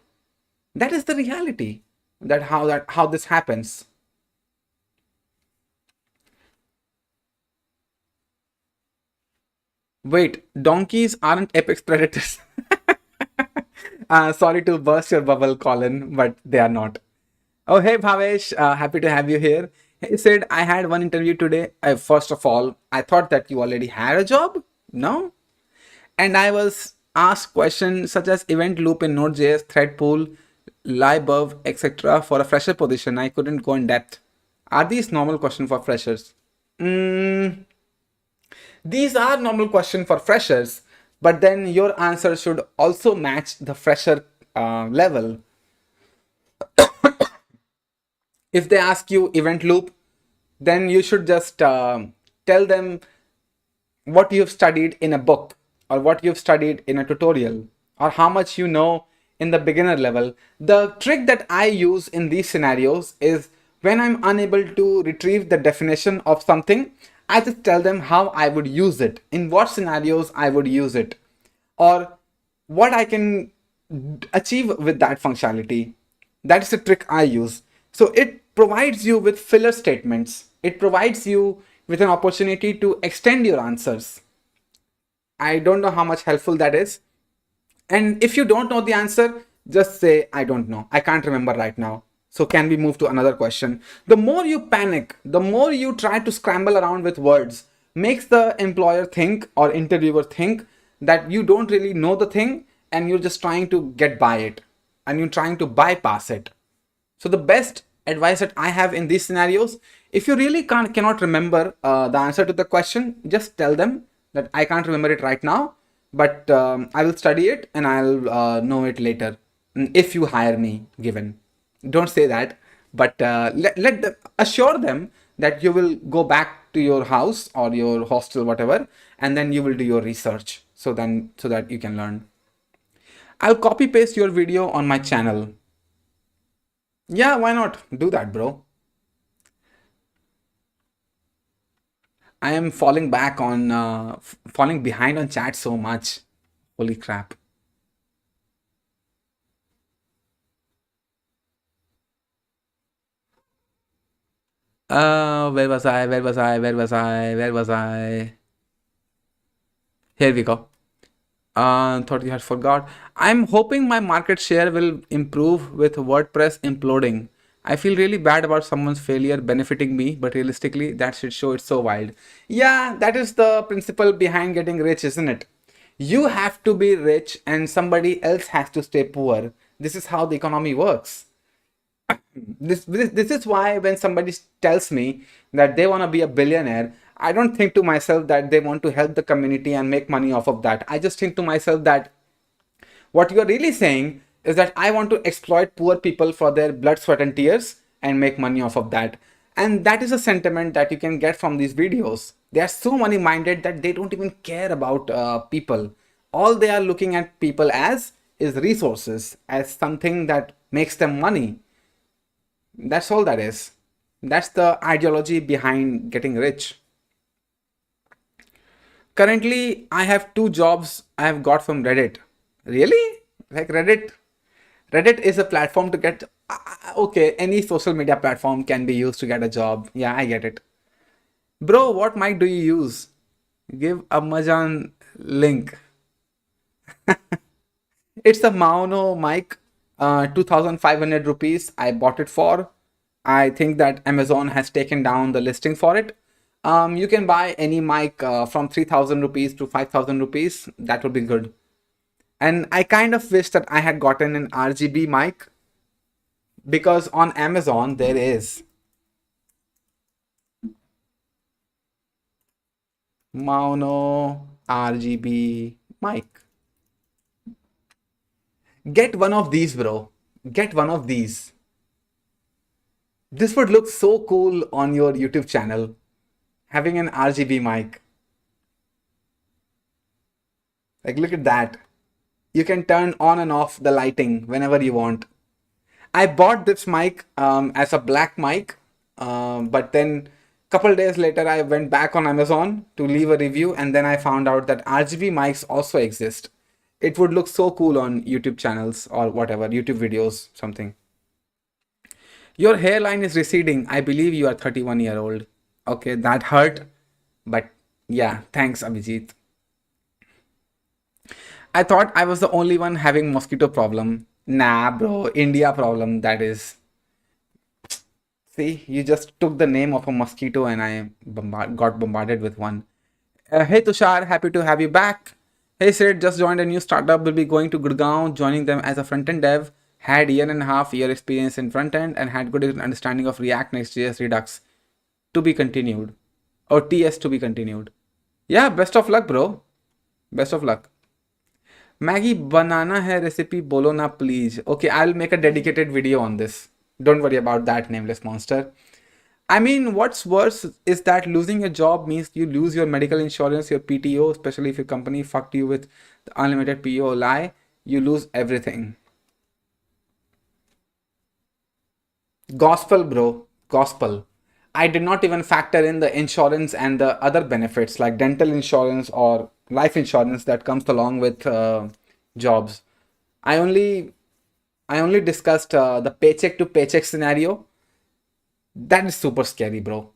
That is the reality. That how this happens. Wait, donkeys aren't apex predators. Sorry to burst your bubble, Colin, but they are not. Oh, hey, Bhavesh. Happy to have you here. He said, I had one interview today. First of all, I thought that you already had a job. No? And I was asked questions such as event loop in Node.js, thread pool, libov, etc. for a fresher position. I couldn't go in depth. Are these normal questions for freshers? Mm, these are normal questions for freshers, but then your answer should also match the fresher level. If they ask you event loop, then you should just tell them what you've studied in a book or what you've studied in a tutorial or how much you know in the beginner level. The trick that I use in these scenarios is when I'm unable to retrieve the definition of something, I just tell them how I would use it, in what scenarios I would use it, or what I can achieve with that functionality. That is the trick I use. So it provides you with filler statements. It provides you with an opportunity to extend your answers. I don't know how much helpful that is. And if you don't know the answer, just say, I don't know. I can't remember right now. So can we move to another question? The more you panic, the more you try to scramble around with words, makes the employer think or interviewer think that you don't really know the thing and you're just trying to get by it and you're trying to bypass it. So the best advice that I have in these scenarios, if you really cannot remember the answer to the question, just tell them that I can't remember it right now, but I will study it and I'll know it later if you hire me. Given, don't say that, but let them, assure them that you will go back to your house or your hostel, whatever, and then you will do your research. So that you can learn. I'll copy paste your video on my channel. Yeah, why not? Do that, bro. I am falling back on, falling behind on chat so much. Holy crap. Where was I? Where was I? Where was I? Where was I? Here we go. Thought you had forgot. I'm hoping my market share will improve with WordPress imploding. I feel really bad about someone's failure benefiting me, but realistically, that shit show is so wild. Yeah, that is the principle behind getting rich, isn't it? You have to be rich and somebody else has to stay poor. This is how the economy works. This is why when somebody tells me that they want to be a billionaire, I don't think to myself that they want to help the community and make money off of that. I just think to myself that what you're really saying is that I want to exploit poor people for their blood, sweat, and tears and make money off of that. And that is a sentiment that you can get from these videos. They are so money minded that they don't even care about people. All they are looking at people as is resources, as something that makes them money. That's all that is. That's the ideology behind getting rich. Currently, I have two jobs I have got from Reddit. Really? Like Reddit is a platform to get. Okay, any social media platform can be used to get a job. Yeah, I get it. Bro, what mic do you use? Give a Majan link. It's a Mauno mic, 2,500 rupees. I bought it for. I think that Amazon has taken down the listing for it. You can buy any mic from 3,000 rupees to 5,000 rupees. That would be good. And I kind of wish that I had gotten an RGB mic because on Amazon there is Mauno RGB mic. Get one of these, bro. Get one of these. This would look so cool on your YouTube channel, having an RGB mic. Like, look at that. You can turn on and off the lighting whenever you want. I bought this mic as a black mic, but then couple days later I went back on Amazon to leave a review, and then I found out that RGB mics also exist. It would look so cool on YouTube channels or whatever, YouTube videos, something. Your hairline is receding. I believe you are 31-year-old. Okay, that hurt, but yeah, thanks, Abhijit. I thought I was the only one having mosquito problem. Nah, bro, India problem, that is. See, you just took the name of a mosquito and I got bombarded with one. Hey Tushar, happy to have you back. Hey Sid, just joined a new startup, will be going to Gurgaon, joining them as a front-end dev. Had year and a half year experience in front-end and had good understanding of React, Next.js, Redux. To be continued. Or TS to be continued. Yeah, best of luck, bro. Best of luck. Maggie, banana hai recipe bolo na please. Okay, I'll make a dedicated video on this. Don't worry about that, nameless monster. I mean, what's worse is that losing your job means you lose your medical insurance, your PTO, especially if your company fucked you with the unlimited PO lie. You lose everything. Gospel, bro. Gospel. I did not even factor in the insurance and the other benefits like dental insurance or life insurance that comes along with jobs. I only I only discussed the paycheck to paycheck scenario. That is super scary, bro.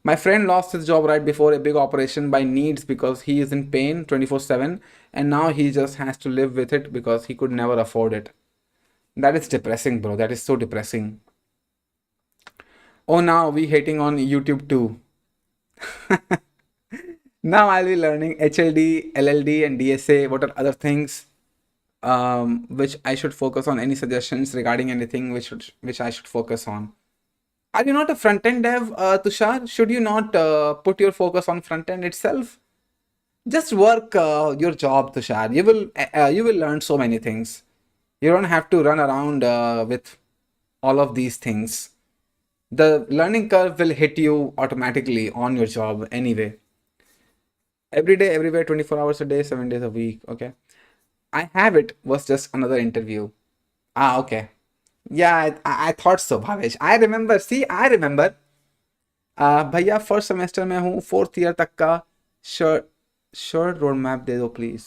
My friend lost his job right before a big operation by needs because he is in pain 24/7 and now he just has to live with it because he could never afford it. That is depressing, bro. That is so depressing. Oh, now we hating on YouTube too. Now I'll be learning HLD, LLD, and DSA. What are other things which I should focus on? Any suggestions regarding anything which I should focus on? Are you not a front end dev, Tushar? Should you not put your focus on front end itself? Just work your job, Tushar. You will learn so many things. You don't have to run around with all of these things. The learning curve will hit you automatically on your job anyway. Every day, everywhere, 24 hours a day, 7 days a week. Okay. I have it was just another interview. Ah, okay. Yeah, I thought so, Bhavesh. I remember. See, I remember. भैया first semester में हूँ, fourth year तक का shirt shirt road map दे दो please.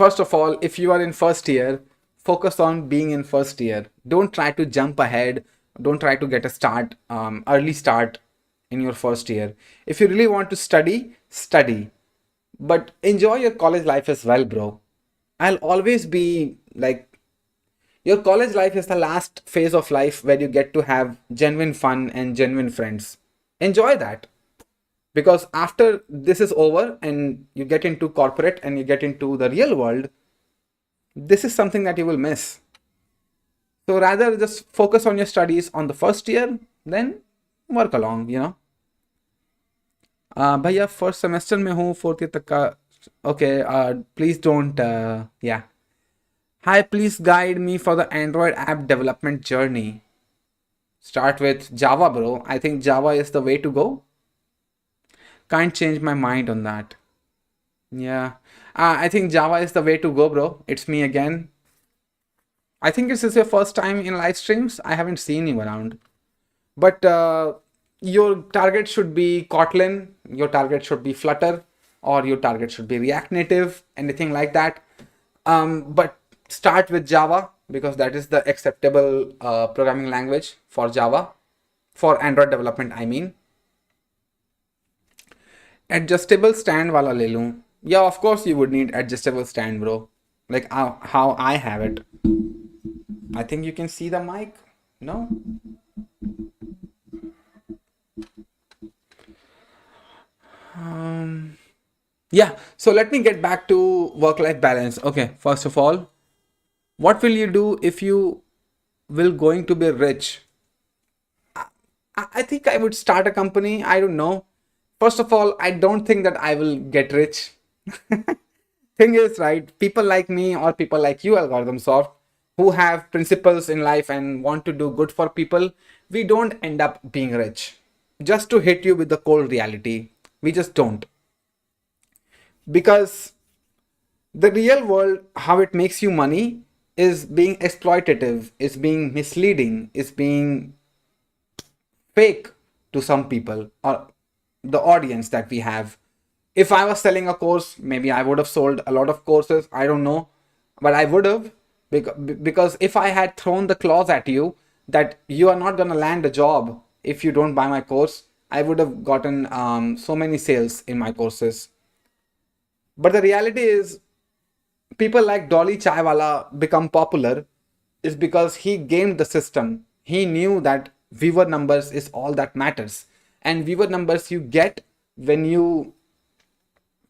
First of all, if you are in first year, focus on being in first year. Don't try to jump ahead. Don't try to get a start, early start in your first year. If you really want to study, study. But enjoy your college life as well, bro. I'll always be like, your college life is the last phase of life where you get to have genuine fun and genuine friends. Enjoy that. Because after this is over and you get into corporate and you get into the real world, this is something that you will miss. So rather just focus on your studies on the first year, then work along, you know. भैया first semester में हूँ, fourth year तक का. Okay, please don't. या hi, please guide me for the Android app development journey. Start with Java, bro. I think Java is the way to go. Can't change my mind on that. Yeah. I think Java is the way to go, bro. It's me again. I think this is your first time in live streams. I haven't seen you around. But your target should be Kotlin, Your target should be Flutter, or your target should be React Native, anything like that. But start with Java, because that is the acceptable programming language for Java, for Android development, I mean. Adjustable stand wala le lूं. Yeah, of course you would need adjustable stand, bro. Like how I have it. I think you can see the mic. No? Yeah, so let me get back to work-life balance. Okay, first of all, what will you do if you will going to be rich? I think I would start a company. I don't know. First of all, I don't think that I will get rich. Thing is, right, people like me or people like you, Algorithm Soft, who have principles in life and want to do good for people, we don't end up being rich. Just to hit you with the cold reality, we just don't. Because the real world, how it makes you money, is being exploitative, is being misleading, is being fake to some people or the audience that we have. If I was selling a course, maybe I would have sold a lot of courses. I don't know, but I would have, because if I had thrown the clause at you that you are not going to land a job if you don't buy my course, I would have gotten so many sales in my courses. But the reality is, people like Dolly Chaiwala become popular is because he gamed the system. He knew that viewer numbers is all that matters. And viewer numbers you get when you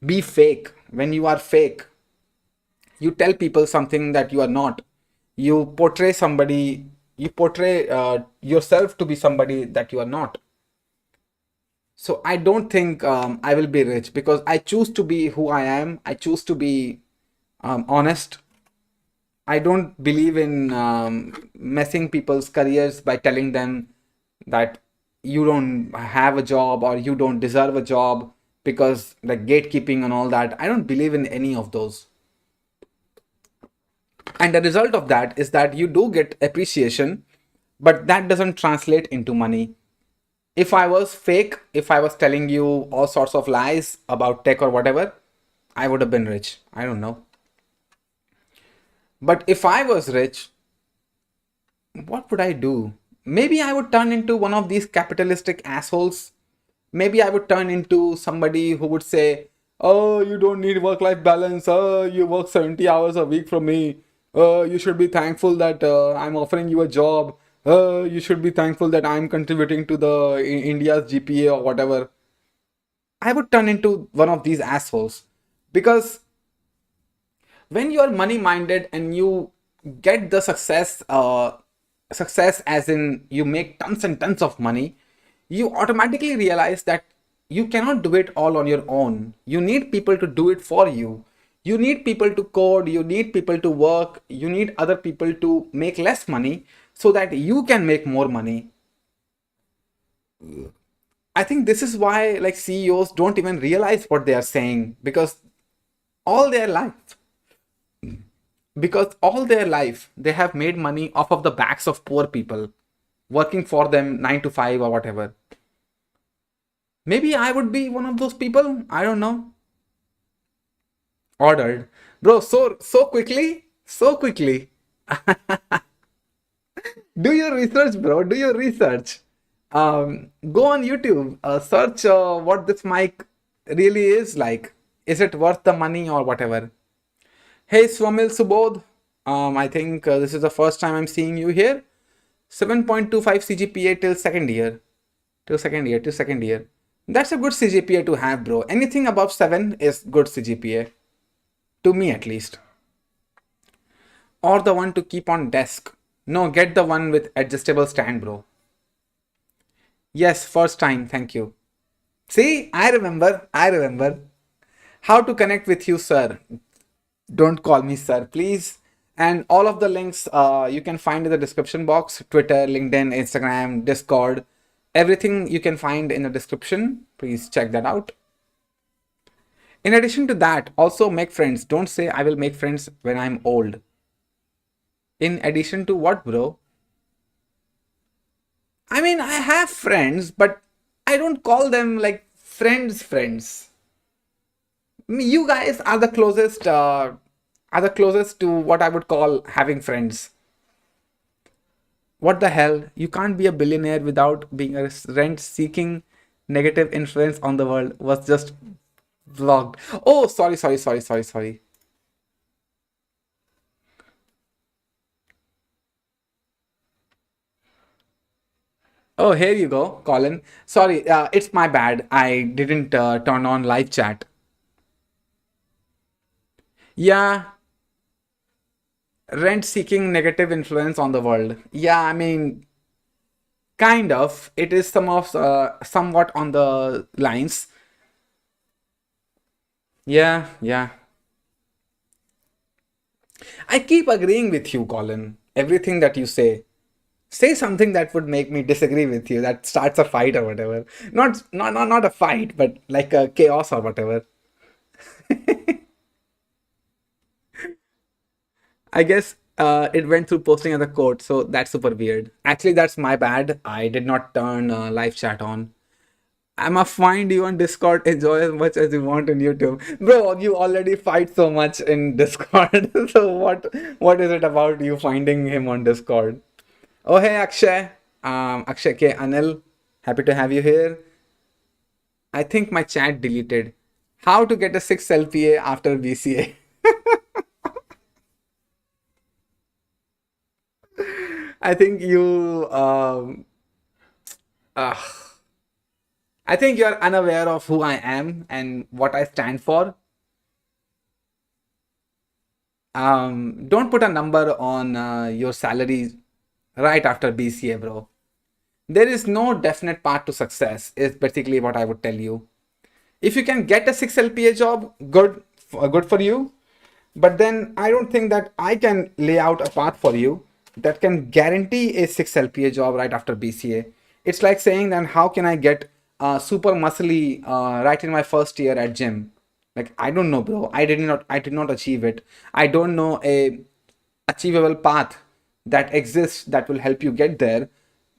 be fake, when you are fake. You tell people something that you are not. You portray somebody, you portray yourself to be somebody that you are not. So I don't think I will be rich because I choose to be who I am. I choose to be honest. I don't believe in messing people's careers by telling them that you don't have a job or you don't deserve a job because like gatekeeping and all that. I don't believe in any of those. And the result of that is that you do get appreciation, but that doesn't translate into money. If I was fake, if I was telling you all sorts of lies about tech or whatever, I would have been rich. I don't know. But if I was rich, what would I do? Maybe I would turn into one of these capitalistic assholes. Maybe I would turn into somebody who would say, "Oh, you don't need work life balance. Oh, you work 70 hours a week from me. You should be thankful that I'm offering you a job. You should be thankful that I'm contributing to the India's GPA or whatever." I would turn into one of these assholes because when you are money minded and you get the success as in you make tons and tons of money, you automatically realize that you cannot do it all on your own. You need people to do it for you. You need people to code, you need people to work, you need other people to make less money so that you can make more money. I think this is why like CEOs don't even realize what they are saying all their life all their life they have made money off of the backs of poor people working for them 9 to 5 or whatever. Maybe I would be one of those people. I don't know. Ordered, bro. So quickly. Do your research, bro. Do your research. Go on YouTube. Search what this mic really is like. Is it worth the money or whatever? Hey, Swamil Subodh. I think this is the first time I'm seeing you here. 7.25 CGPA till second year. Till second year. That's a good CGPA to have, bro. Anything above 7 is good CGPA. To me, at least. Or the one to keep on desk. No, get the one with adjustable stand, bro. Yes, first time. Thank you. See, I remember. I remember. How to connect with you, sir? Don't call me sir, please. And all of the links you can find in the description box: Twitter, LinkedIn, Instagram, Discord. Everything you can find in the description. Please check that out. In addition to that, also make friends. Don't say I will make friends when I'm old. In addition to what, bro? I mean, I have friends, but I don't call them like Friends. You guys are the closest to what I would call having friends. What the hell? You can't be a billionaire without being a rent-seeking negative influence on the world. Was just vlogged. Oh, sorry. Oh, here you go, Colin. Sorry, it's my bad. I didn't turn on live chat. Yeah, rent-seeking negative influence on the world. Yeah, I mean, kind of. It is somewhat on the lines. Yeah. I keep agreeing with you, Colin. Everything that you say. Say something that would make me disagree with you, that starts a fight or whatever. Not a fight, but like a chaos or whatever. I guess it went through posting as a quote, so that's super weird. Actually, that's my bad. I did not turn live chat on. I'm a find you on Discord. Enjoy as much as you want on YouTube, bro. You already fight so much in Discord. So what is it about you finding him on Discord? Oh hey Akshay, Akshay K Anil, happy to have you here. I think my chat deleted. How to get a 6 LPA after BCA? I think you uh, I think you're unaware of who I am and what I stand for. Don't put a number on your salary right after BCA, bro. There is no definite path to success, is basically what I would tell you. If you can get a 6 LPA job, good for you. But then I don't think that I can lay out a path for you that can guarantee a 6 LPA job right after BCA. It's like saying then how can I get super muscly right in my first year at gym? Like I don't know, bro. I did not achieve it. I don't know a achievable path that exists that will help you get there,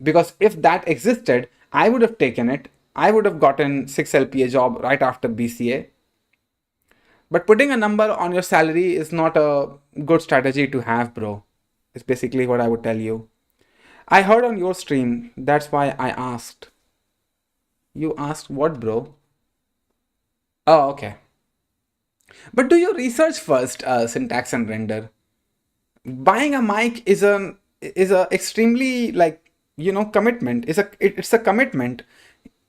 because if that existed, I would have taken it. I would have gotten 6 LPA job right after BCA. But putting a number on your salary is not a good strategy to have, bro. It's basically what I would tell you. I heard on your stream, that's why I asked. You asked what, bro? Oh, okay. But do your research first, syntax and render. Buying a mic is a extremely, like, commitment. It's a commitment.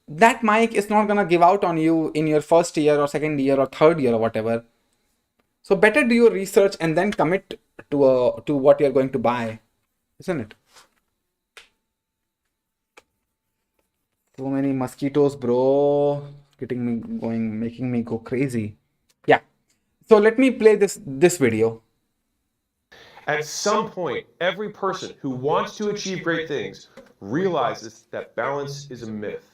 That mic is not gonna give out on you in your first year or second year or third year or whatever. So better do your research and then commit to what you're going to buy, isn't it? So many mosquitoes, bro. Getting me going, making me go crazy. Yeah. So let me play this video. At some point, every person who wants to achieve great things realizes that balance is a myth.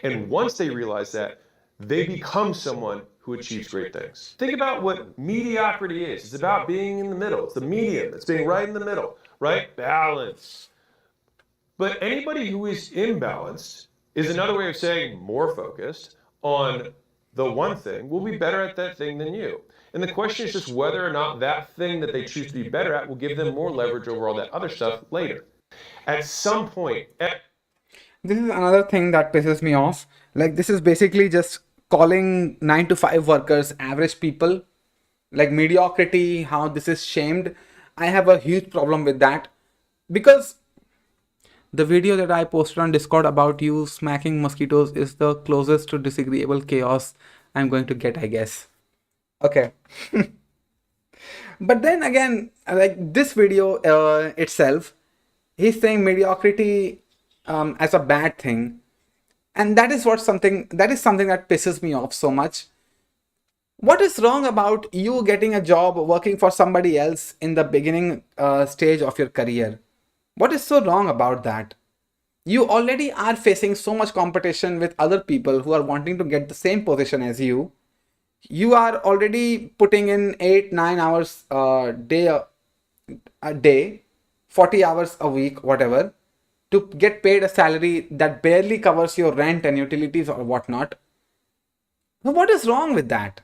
And once they realize that, they become someone who achieves great things. Think about what mediocrity is. It's about being in the middle. It's the medium. It's being right in the middle, right? Balance. But anybody who is imbalanced is another way of saying more focused on the one thing will be better at that thing than you. And the question is just whether or not that thing that they choose to be better at will give them more leverage over all that other stuff later. At some point, This is another thing that pisses me off. Like, this is basically just calling 9 to 5 workers average people. Like, mediocrity, how this is shamed. I have a huge problem with that, because the video that I posted on Discord about you smacking mosquitoes is the closest to disagreeable chaos I'm going to get, I guess. Okay. But then again, like this video itself, he's saying mediocrity as a bad thing. And that is something that pisses me off so much. What is wrong about you getting a job working for somebody else in the beginning stage of your career? What is so wrong about that? You already are facing so much competition with other people who are wanting to get the same position as you. You are already putting in 8 9 hours a day, 40 hours a week, whatever, to get paid a salary that barely covers your rent and utilities or whatnot. So what is wrong with that?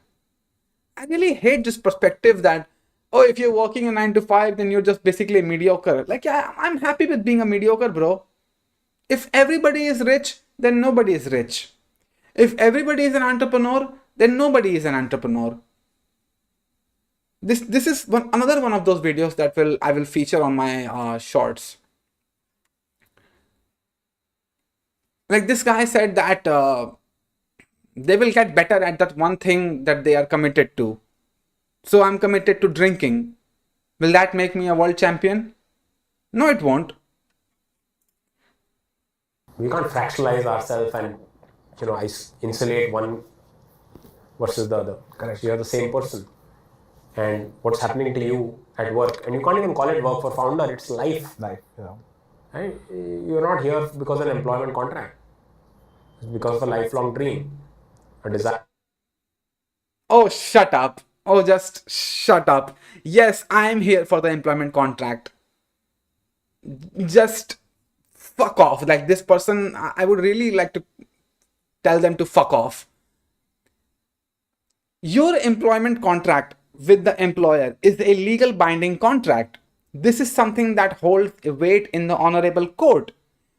I really hate this perspective that, oh, if you're working a 9 to 5, then you're just basically mediocre. Like, yeah, I'm happy with being a mediocre, bro. If everybody is rich, then nobody is rich. If everybody is an entrepreneur, then nobody is an entrepreneur. This is another one of those videos that I will feature on my shorts. Like this guy said that they will get better at that one thing that they are committed to. So I'm committed to drinking. Will that make me a world champion? No, it won't. We can't fractionalize ourselves and insulate one versus the other. Correct. So you're the same person, and what's happening to you at work, and you can't even call it work for founder. It's life. Life, yeah. Right? You're not here because of an employment contract. It's because of a lifelong dream, a desire. Oh, shut up. Oh, just shut up. Yes, I'm here for the employment contract. Just fuck off. Like this person, I would really like to tell them to fuck off. Your employment contract with the employer is a legal binding contract. This is something that holds a weight in the honorable court.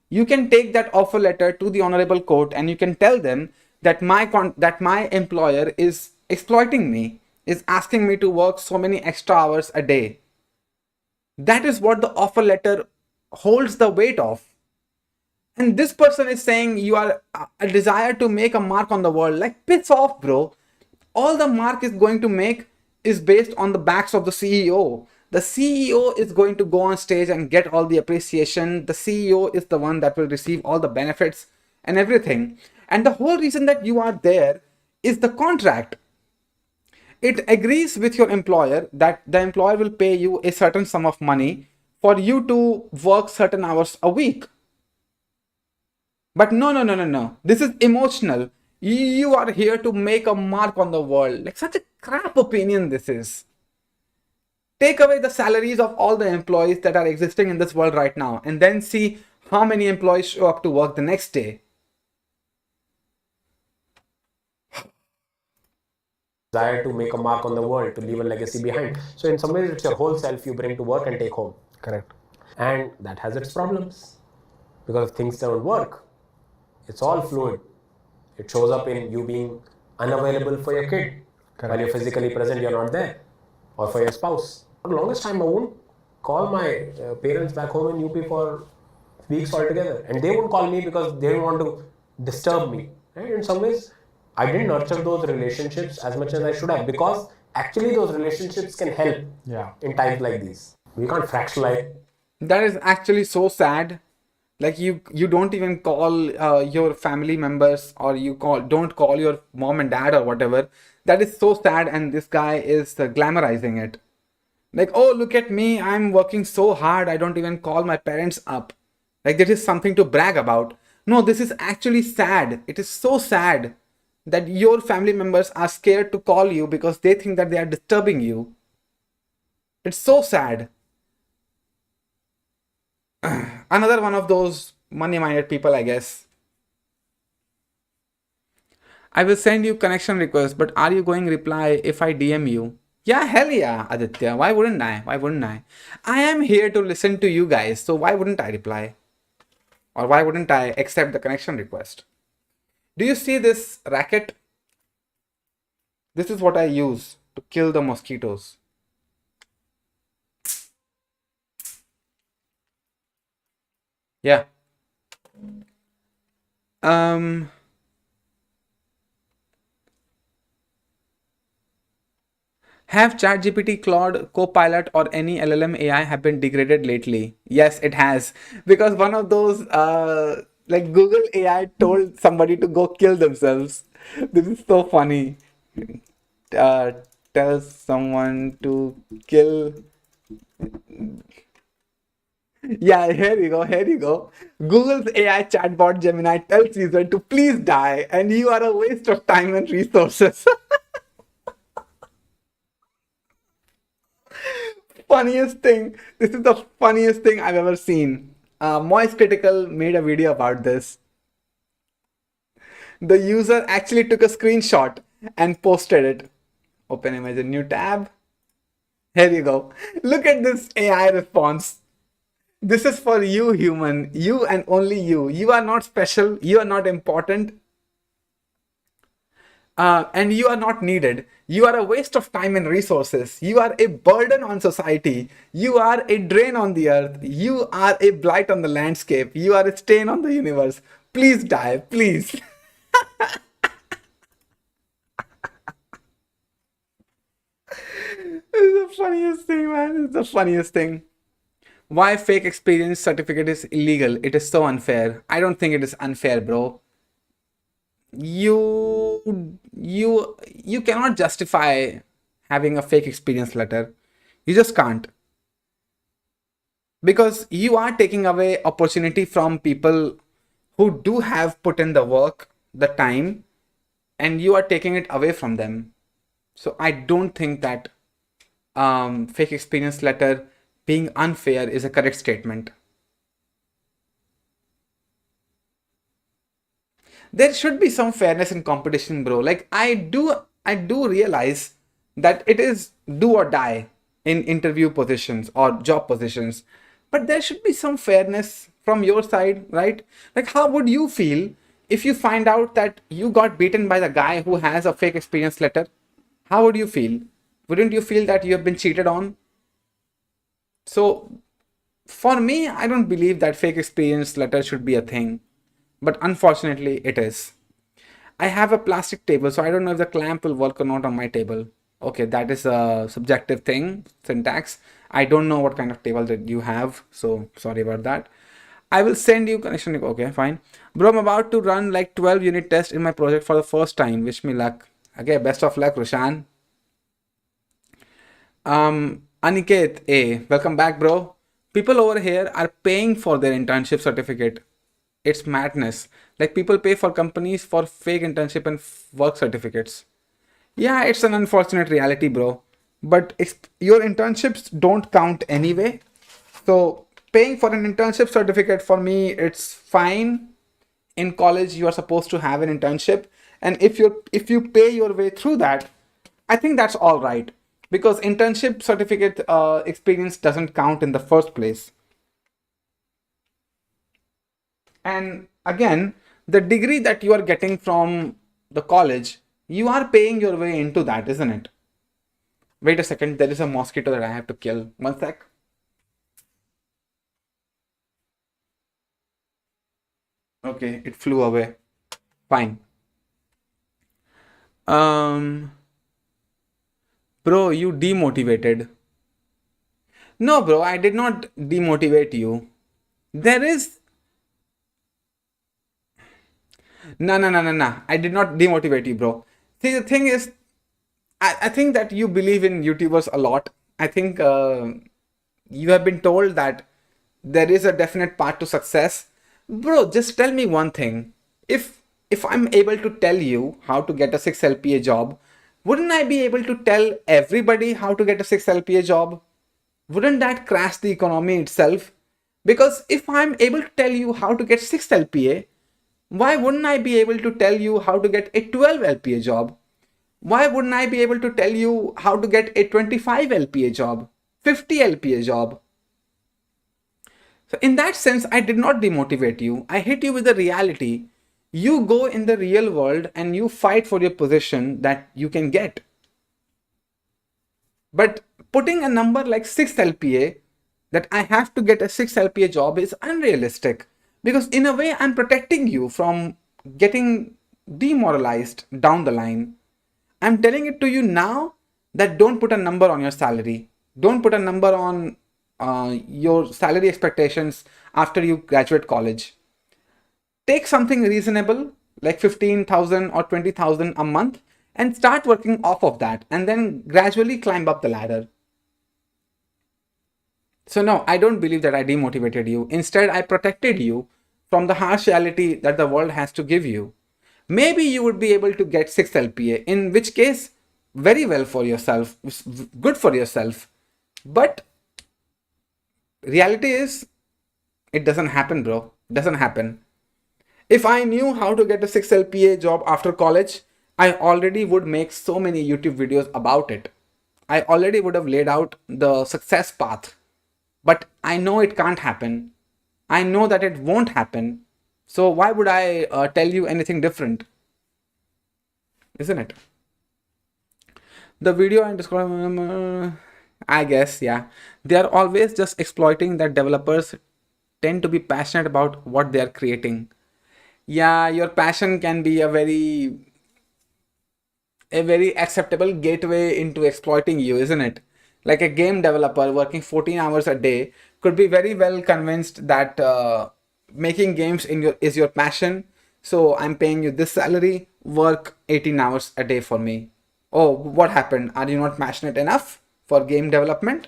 You can take that offer letter to the honorable court and you can tell them that my employer is exploiting me, is asking me to work so many extra hours a day. That is what the offer letter holds the weight of. And this person is saying you are a desire to make a mark on the world. Like, piss off, bro. All the mark is going to make is based on the backs of the CEO. The CEO is going to go on stage and get all the appreciation. The CEO is the one that will receive all the benefits and everything. And the whole reason that you are there is the contract. It agrees with your employer that the employer will pay you a certain sum of money for you to work certain hours a week. But no. This is emotional. You are here to make a mark on the world. Like, such a crap opinion this is. Take away the salaries of all the employees that are existing in this world right now and then see how many employees show up to work the next day. Desire to make a mark on the world, to leave a legacy behind. So in some ways, it's your whole self you bring to work and take home. Correct. And that has its problems because if things don't work, it's all fluid. It shows up in you being unavailable for your kid. Correct. While you're physically present, you're not there. Or for your spouse. For the longest time, I won't call my parents back home in UP for weeks altogether. And they won't call me because they don't want to disturb me. Right? In some ways, I didn't nurture those relationships as much as I should have because actually those relationships can help in times like these. We can't fractionalize. That is actually so sad. Like you don't even call your family members, or don't call your mom and dad or whatever. That is so sad, and this guy is glamorizing it. Like, oh, look at me, I'm working so hard, I don't even call my parents up. Like, that is something to brag about. No, this is actually sad. It is so sad that your family members are scared to call you because they think that they are disturbing you. It's so sad. Another one of those money-minded people, I guess. I will send you connection request, but are you going reply if I DM you? Yeah, hell yeah, Aditya. Why wouldn't I? Why wouldn't I? I am here to listen to you guys, so why wouldn't I reply? Or why wouldn't I accept the connection request? Do you see this racket? This is what I use to kill the mosquitoes. Yeah. Have ChatGPT, Claude, Copilot, or any LLM AI have been degraded lately? Yes, it has. Because one of those, like Google AI told somebody to go kill themselves. This is so funny. Tell someone to kill. Yeah, here you go, here you go. Google's AI chatbot Gemini tells user to please die, and you are a waste of time and resources. Funniest thing. This is the funniest thing I've ever seen. Moist Critical made a video about this. The user actually took a screenshot and posted it. Open image, a new tab. Here you go. Look at this AI response. This is for you, human. You and only you. You are not special. You are not important. And you are not needed. You are a waste of time and resources. You are a burden on society. You are a drain on the earth. You are a blight on the landscape. You are a stain on the universe. Please die, please. It's the funniest thing, man. It's the funniest thing. Why fake experience certificate is illegal? It is so unfair. I don't think it is unfair, bro. You cannot justify having a fake experience letter. You just can't, because you are taking away opportunity from people who do have put in the work, the time, and you are taking it away from them. So I don't think that fake experience letter being unfair is a correct statement. There should be some fairness in competition, bro. Like I do realize that it is do or die in interview positions or job positions, but there should be some fairness from your side, right? Like how would you feel if you find out that you got beaten by the guy who has a fake experience letter? How would you feel? Wouldn't you feel that you have been cheated on? So for me, I don't believe that fake experience letter should be a thing, but unfortunately, it is. I have a plastic table, so I don't know if the clamp will work or not on my table. Okay, that is a subjective thing, syntax. I don't know what kind of table that you have, so sorry about that. I will send you connection. Okay, fine. Bro, I'm about to run like 12 unit test in my project for the first time. Wish me luck. Okay, best of luck, Roshan. Aniket A, welcome back, bro. People over here are paying for their internship certificate. It's madness. Like people pay for companies for fake internship and work certificates. Yeah, it's an unfortunate reality, bro. But your internships don't count anyway. So paying for an internship certificate for me, it's fine. In college, you are supposed to have an internship, and if you pay your way through that, I think that's all right, because internship certificate experience doesn't count in the first place. And again, the degree that you are getting from the college, you are paying your way into that, isn't it? Wait a second, there is a mosquito that I have to kill. One sec. Okay, it flew away. Fine. Um, Bro, you demotivated. No, bro, I did not demotivate you. There is no, no, no, no, no. I did not demotivate you, bro. See, the thing is, I think that you believe in YouTubers a lot. I think you have been told that there is a definite path to success. Bro, just tell me one thing. If I'm able to tell you how to get a 6 LPA job, wouldn't I be able to tell everybody how to get a 6 LPA job? Wouldn't that crash the economy itself? Because if I'm able to tell you how to get 6 LPA, why wouldn't I be able to tell you how to get a 12 LPA job? Why wouldn't I be able to tell you how to get a 25 LPA job, 50 LPA job? So, in that sense, I did not demotivate you. I hit you with the reality. You go in the real world and you fight for your position that you can get. But putting a number like 6 LPA, that I have to get a 6 LPA job, is unrealistic, because in a way I'm protecting you from getting demoralized down the line. I'm telling it to you now that don't put a number on your salary. Don't put a number on your salary expectations after you graduate college. Take something reasonable like 15,000 or 20,000 a month and start working off of that, and then gradually climb up the ladder. So, no, I don't believe that I demotivated you. Instead, I protected you from the harsh reality that the world has to give you. Maybe you would be able to get 6 LPA, in which case, very well for yourself, good for yourself. But reality is, it doesn't happen, bro. It doesn't happen. If I knew how to get a 6 LPA job after college, I already would make so many YouTube videos about it. I already would have laid out the success path. But I know it can't happen. I know that it won't happen. So why would I tell you anything different? Isn't it? The video and Discord, I guess, yeah. They are always just exploiting that developers tend to be passionate about what they are creating. Yeah, your passion can be a very acceptable gateway into exploiting you, isn't it? Like a game developer working 14 hours a day could be very well convinced that making games is your passion. So I'm paying you this salary, work 18 hours a day for me. Oh, what happened? Are you not passionate enough for game development?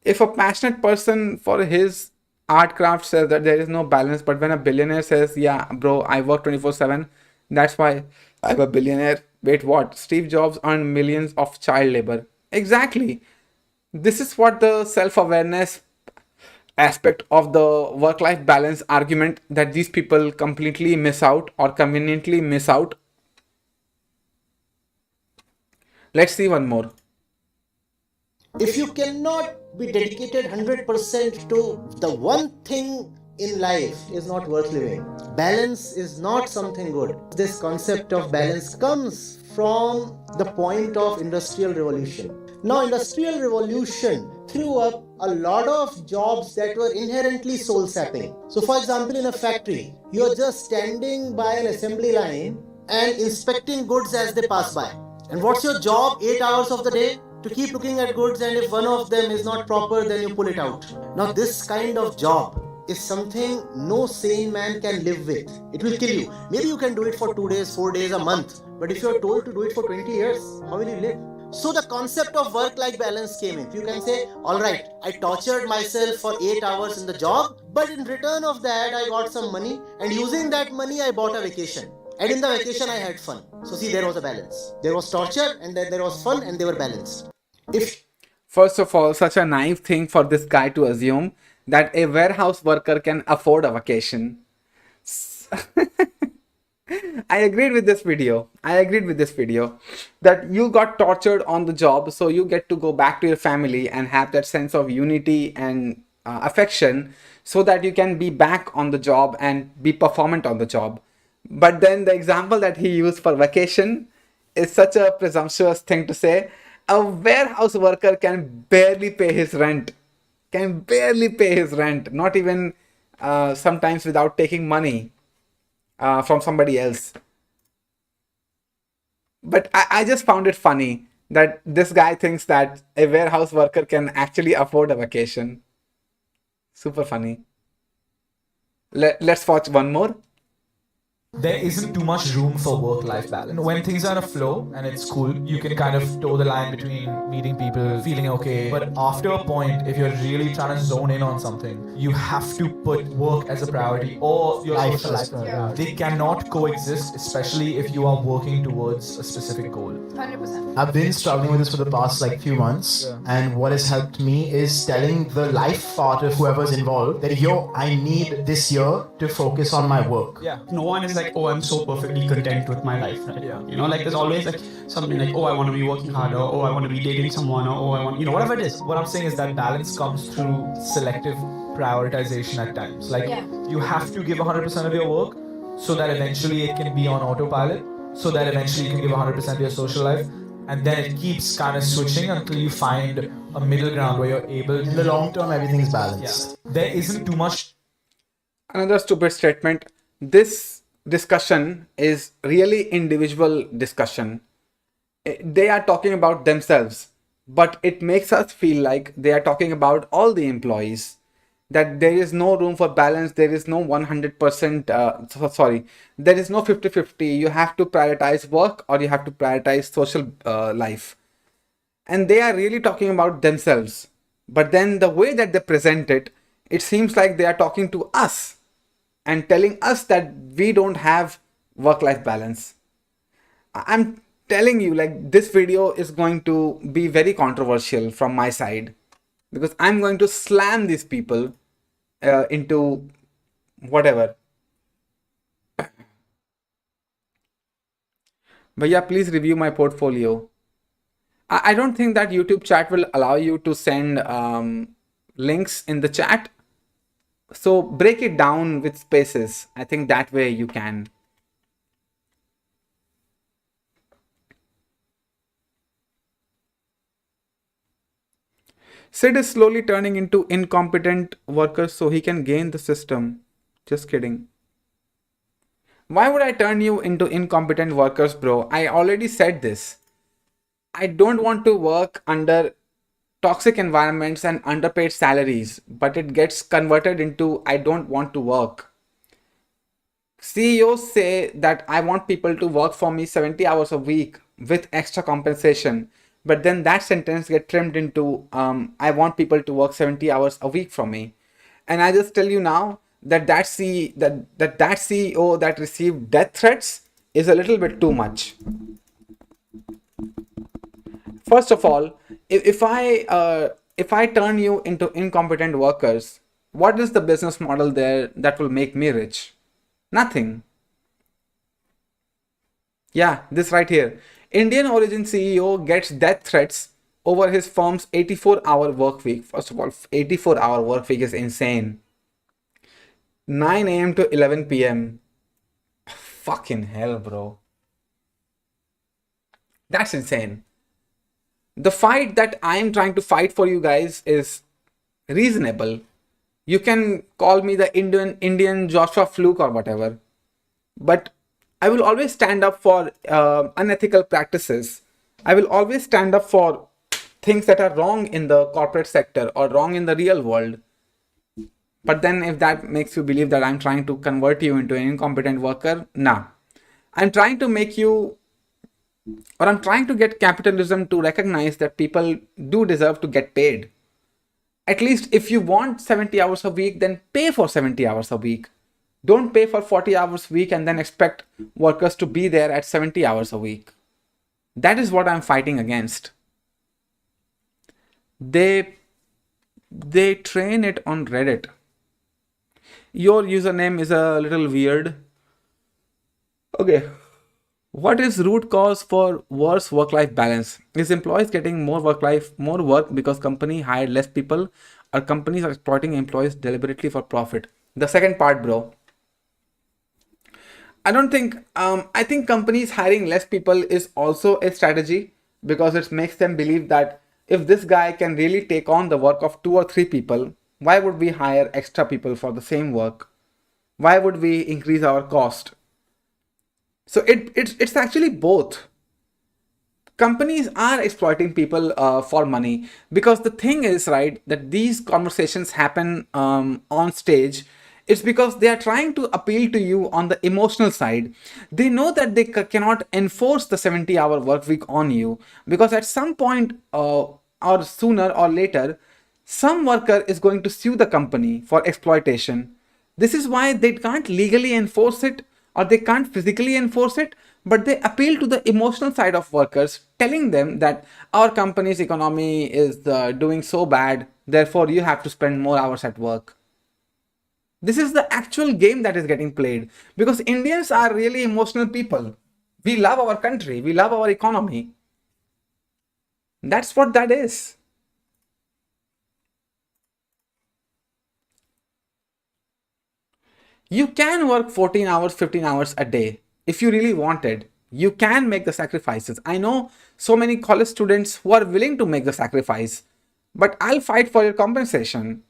If a passionate person for his art craft says that there is no balance, but when a billionaire says, yeah, bro, I work 24/7, that's why I'm a billionaire. Wait, what? Steve Jobs earned millions of child labor. Exactly. This is what the self awareness aspect of the work life balance argument that these people completely miss out or conveniently miss out. Let's see one more. If you cannot be dedicated 100% to the one thing in life, is not worth living. Balance is not something good. This concept of balance comes from the point of industrial revolution. Now industrial revolution threw up a lot of jobs that were inherently soul sapping. So for example, in a factory, you're just standing by an assembly line and inspecting goods as they pass by. And what's your job 8 hours of the day? To keep looking at goods, and if one of them is not proper, then you pull it out. Now this kind of job is something no sane man can live with. It will kill you. Maybe you can do it for 2 days, 4 days, a month. But if you're told to do it for 20 years, how will you live? So the concept of work-life balance came in. You can say, alright, I tortured myself for 8 hours in the job, but in return of that, I got some money, and using that money, I bought a vacation. And in the vacation, I had fun. So see, there was a balance. There was torture, and then there was fun, and they were balanced. First of all, such a naive thing for this guy to assume that a warehouse worker can afford a vacation. I agreed with this video. That you got tortured on the job, so you get to go back to your family and have that sense of unity and affection so that you can be back on the job and be performant on the job. But then the example that he used for vacation is such a presumptuous thing to say. A warehouse worker can barely pay his rent. Not even sometimes without taking money from somebody else. But I just found it funny that this guy thinks that a warehouse worker can actually afford a vacation. Super funny. Let's watch one more. There isn't too much room for work-life balance. When things are in a flow and it's cool, you can kind of toe the line between meeting people, feeling okay. But after a point, if you're really trying to zone in on something, you have to put work as a priority or your social life. Yeah. They cannot coexist, especially if you are working towards a specific goal. 100%. I've been struggling with this for the past few months, and what has helped me is telling the life part of whoever's involved that I need this year to focus on my work. Yeah. No one is like, oh, I'm so perfectly content with my life, right? Yeah. You know, like there's always like something like, oh, I want to be working harder, oh, I want to be dating someone, or oh, I want, whatever it is. What I'm saying is that balance comes through selective prioritization at times. Like you have to give 100% of your work so that eventually it can be on autopilot, so that eventually you can give 100% to your social life. And then it keeps kind of switching until you find a middle ground where you're able to... In the long term, everything's balanced. Yeah. There isn't too much... Another stupid statement. This discussion is really individual discussion. They are talking about themselves, but it makes us feel like they are talking about all the employees, that there is no room for balance, there is no 100%, there is no 50-50, you have to prioritize work or you have to prioritize social life. And they are really talking about themselves. But then the way that they present it, it seems like they are talking to us and telling us that we don't have work-life balance. I'm telling you, like, this video is going to be very controversial from my side, because I'm going to slam these people into whatever. But yeah, please review my portfolio. I don't think that YouTube chat will allow you to send links in the chat. So break it down with spaces. I think that way you can. Sid is slowly turning into incompetent workers so he can gain the system. Just kidding. Why would I turn you into incompetent workers, bro? I already said this. I don't want to work under toxic environments and underpaid salaries, but it gets converted into I don't want to work. CEOs say that I want people to work for me 70 hours a week with extra compensation, but then that sentence gets trimmed into I want people to work 70 hours a week for me. And I just tell you now that that CEO that received death threats is a little bit too much. First of all, if I turn you into incompetent workers, what is the business model there that will make me rich? Nothing. Yeah, this right here. Indian origin CEO gets death threats over his firm's 84-hour work week. First of all, 84-hour work week is insane. 9 a.m. to 11 p.m. Fucking hell, bro. That's insane. The fight that I'm trying to fight for you guys is reasonable. You can call me the Indian Joshua Fluke or whatever, but I will always stand up for unethical practices. I will always stand up for things that are wrong in the corporate sector or wrong in the real world. But then if that makes you believe that I'm trying to convert you into an incompetent worker, nah. I'm trying to make you, or I'm trying to get capitalism to recognize that people do deserve to get paid. At least if you want 70 hours a week, then pay for 70 hours a week. Don't pay for 40 hours a week and then expect workers to be there at 70 hours a week. That is what I'm fighting against. They train it on Reddit. Your username is a little weird. Okay. What is root cause for worse work-life balance? Is employees getting more work because company hired less people, or companies are exploiting employees deliberately for profit? The second part, bro. I don't think, I think companies hiring less people is also a strategy because it makes them believe that if this guy can really take on the work of 2 or 3 people, why would we hire extra people for the same work? Why would we increase our cost? So it's actually both. Companies are exploiting people for money because the thing is, right, that these conversations happen on stage. It's because they are trying to appeal to you on the emotional side. They know that they cannot enforce the 70-hour work week on you because at some point or sooner or later, some worker is going to sue the company for exploitation. This is why they can't legally enforce it or they can't physically enforce it, but they appeal to the emotional side of workers, telling them that our company's economy is doing so bad, therefore you have to spend more hours at work. This is the actual game that is getting played because Indians are really emotional people. We love our country, we love our economy. That's what that is. You can work 14 hours, 15 hours a day if you really wanted. You can make the sacrifices. I know so many college students who are willing to make the sacrifice, but I'll fight for your compensation.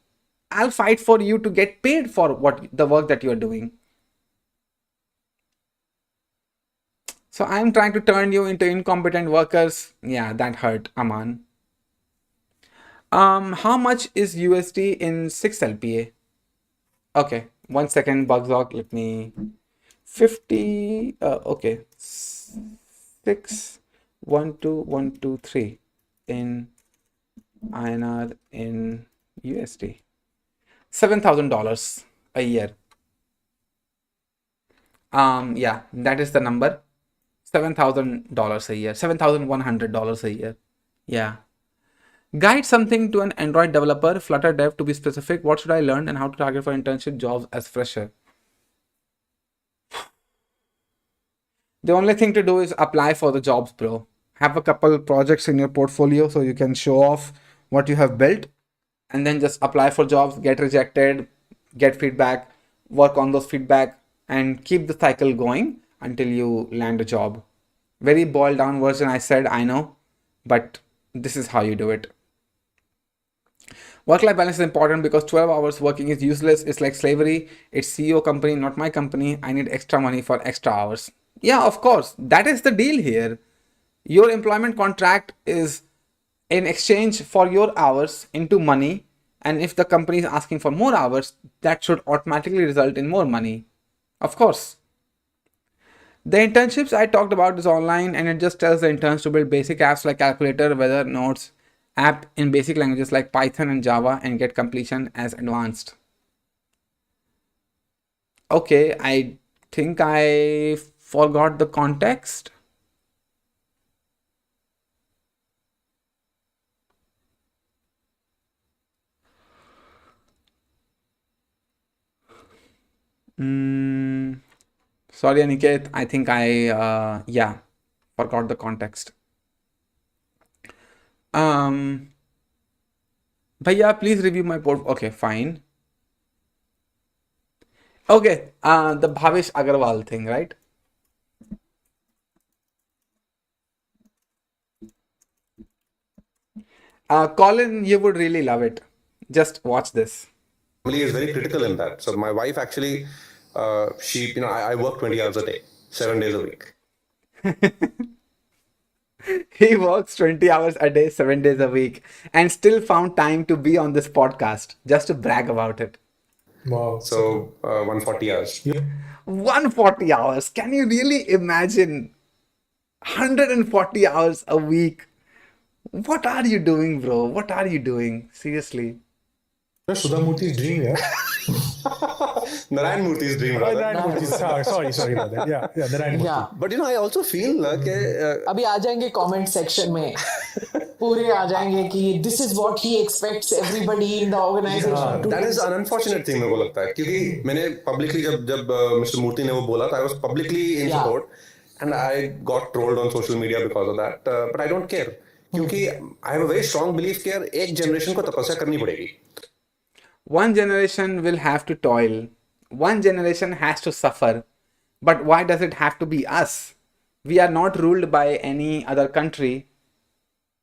I'll fight for you to get paid for the work that you're doing. So I'm trying to turn you into incompetent workers. Yeah, that hurt, Aman. How much is USD in 6 LPA? Okay, 1 second, Bugzog. Let me 50. Okay, 612,123 in INR in USD. $7,000 a year. Yeah, that is the number. $7,000 a year. $7,100 a year. Yeah. Guide something to an Android developer, Flutter dev to be specific. What should I learn and how to target for internship jobs as fresher? The only thing to do is apply for the jobs, bro. Have a couple projects in your portfolio so you can show off what you have built, and then just apply for jobs, get rejected, get feedback, work on those feedback, and keep the cycle going until you land a job. Very boiled down version, I said, I know, but this is how you do it. Work life balance is important because 12 hours working is useless. It's like slavery. It's CEO company, not my company. I need extra money for extra hours. Yeah, of course. That is the deal here. Your employment contract is in exchange for your hours into money. And if the company is asking for more hours, that should automatically result in more money. Of course. The internships I talked about is online, and it just tells the interns to build basic apps like calculator, weather, notes, app in basic languages like Python and Java, and get completion as advanced. Okay, I think I forgot the context. Sorry, Aniket. I think I yeah, forgot the context. Bhaiya, please review my port. Okay, fine. Okay, the Bhavish Agarwal thing, right? Colin, you would really love it. Just watch this. Family is very critical in that. So my wife actually, I work 20 hours a day, 7 days a week. He works 20 hours a day, 7 days a week, and still found time to be on this podcast just to brag about it. Wow. So 140 hours. 140 hours. Can you really imagine 140 hours a week? What are you doing, bro? What are you doing? Seriously. That's Sudha Murthy's dream, yeah. Narayan Murthy's dream, rather. Sorry about that. Yeah, Narayan Murthy. Yeah. But I also feel like अभी आ जाएंगे comment section में पूरे आ जाएंगे कि this is what he expects everybody in the organization to that is an unfortunate thing, मेरे को लगता है, क्योंकि मैंने publicly जब मिस्टर मूर्ति ने वो बोला था, I was publicly in Yeah. support, and I got trolled on social media because of that, but I don't care, क्योंकि I have a very strong belief कि यार एक generation को तपस्या करनी पड़ेगी. One generation will have to toil. One generation has to suffer. But why does it have to be us? We are not ruled by any other country.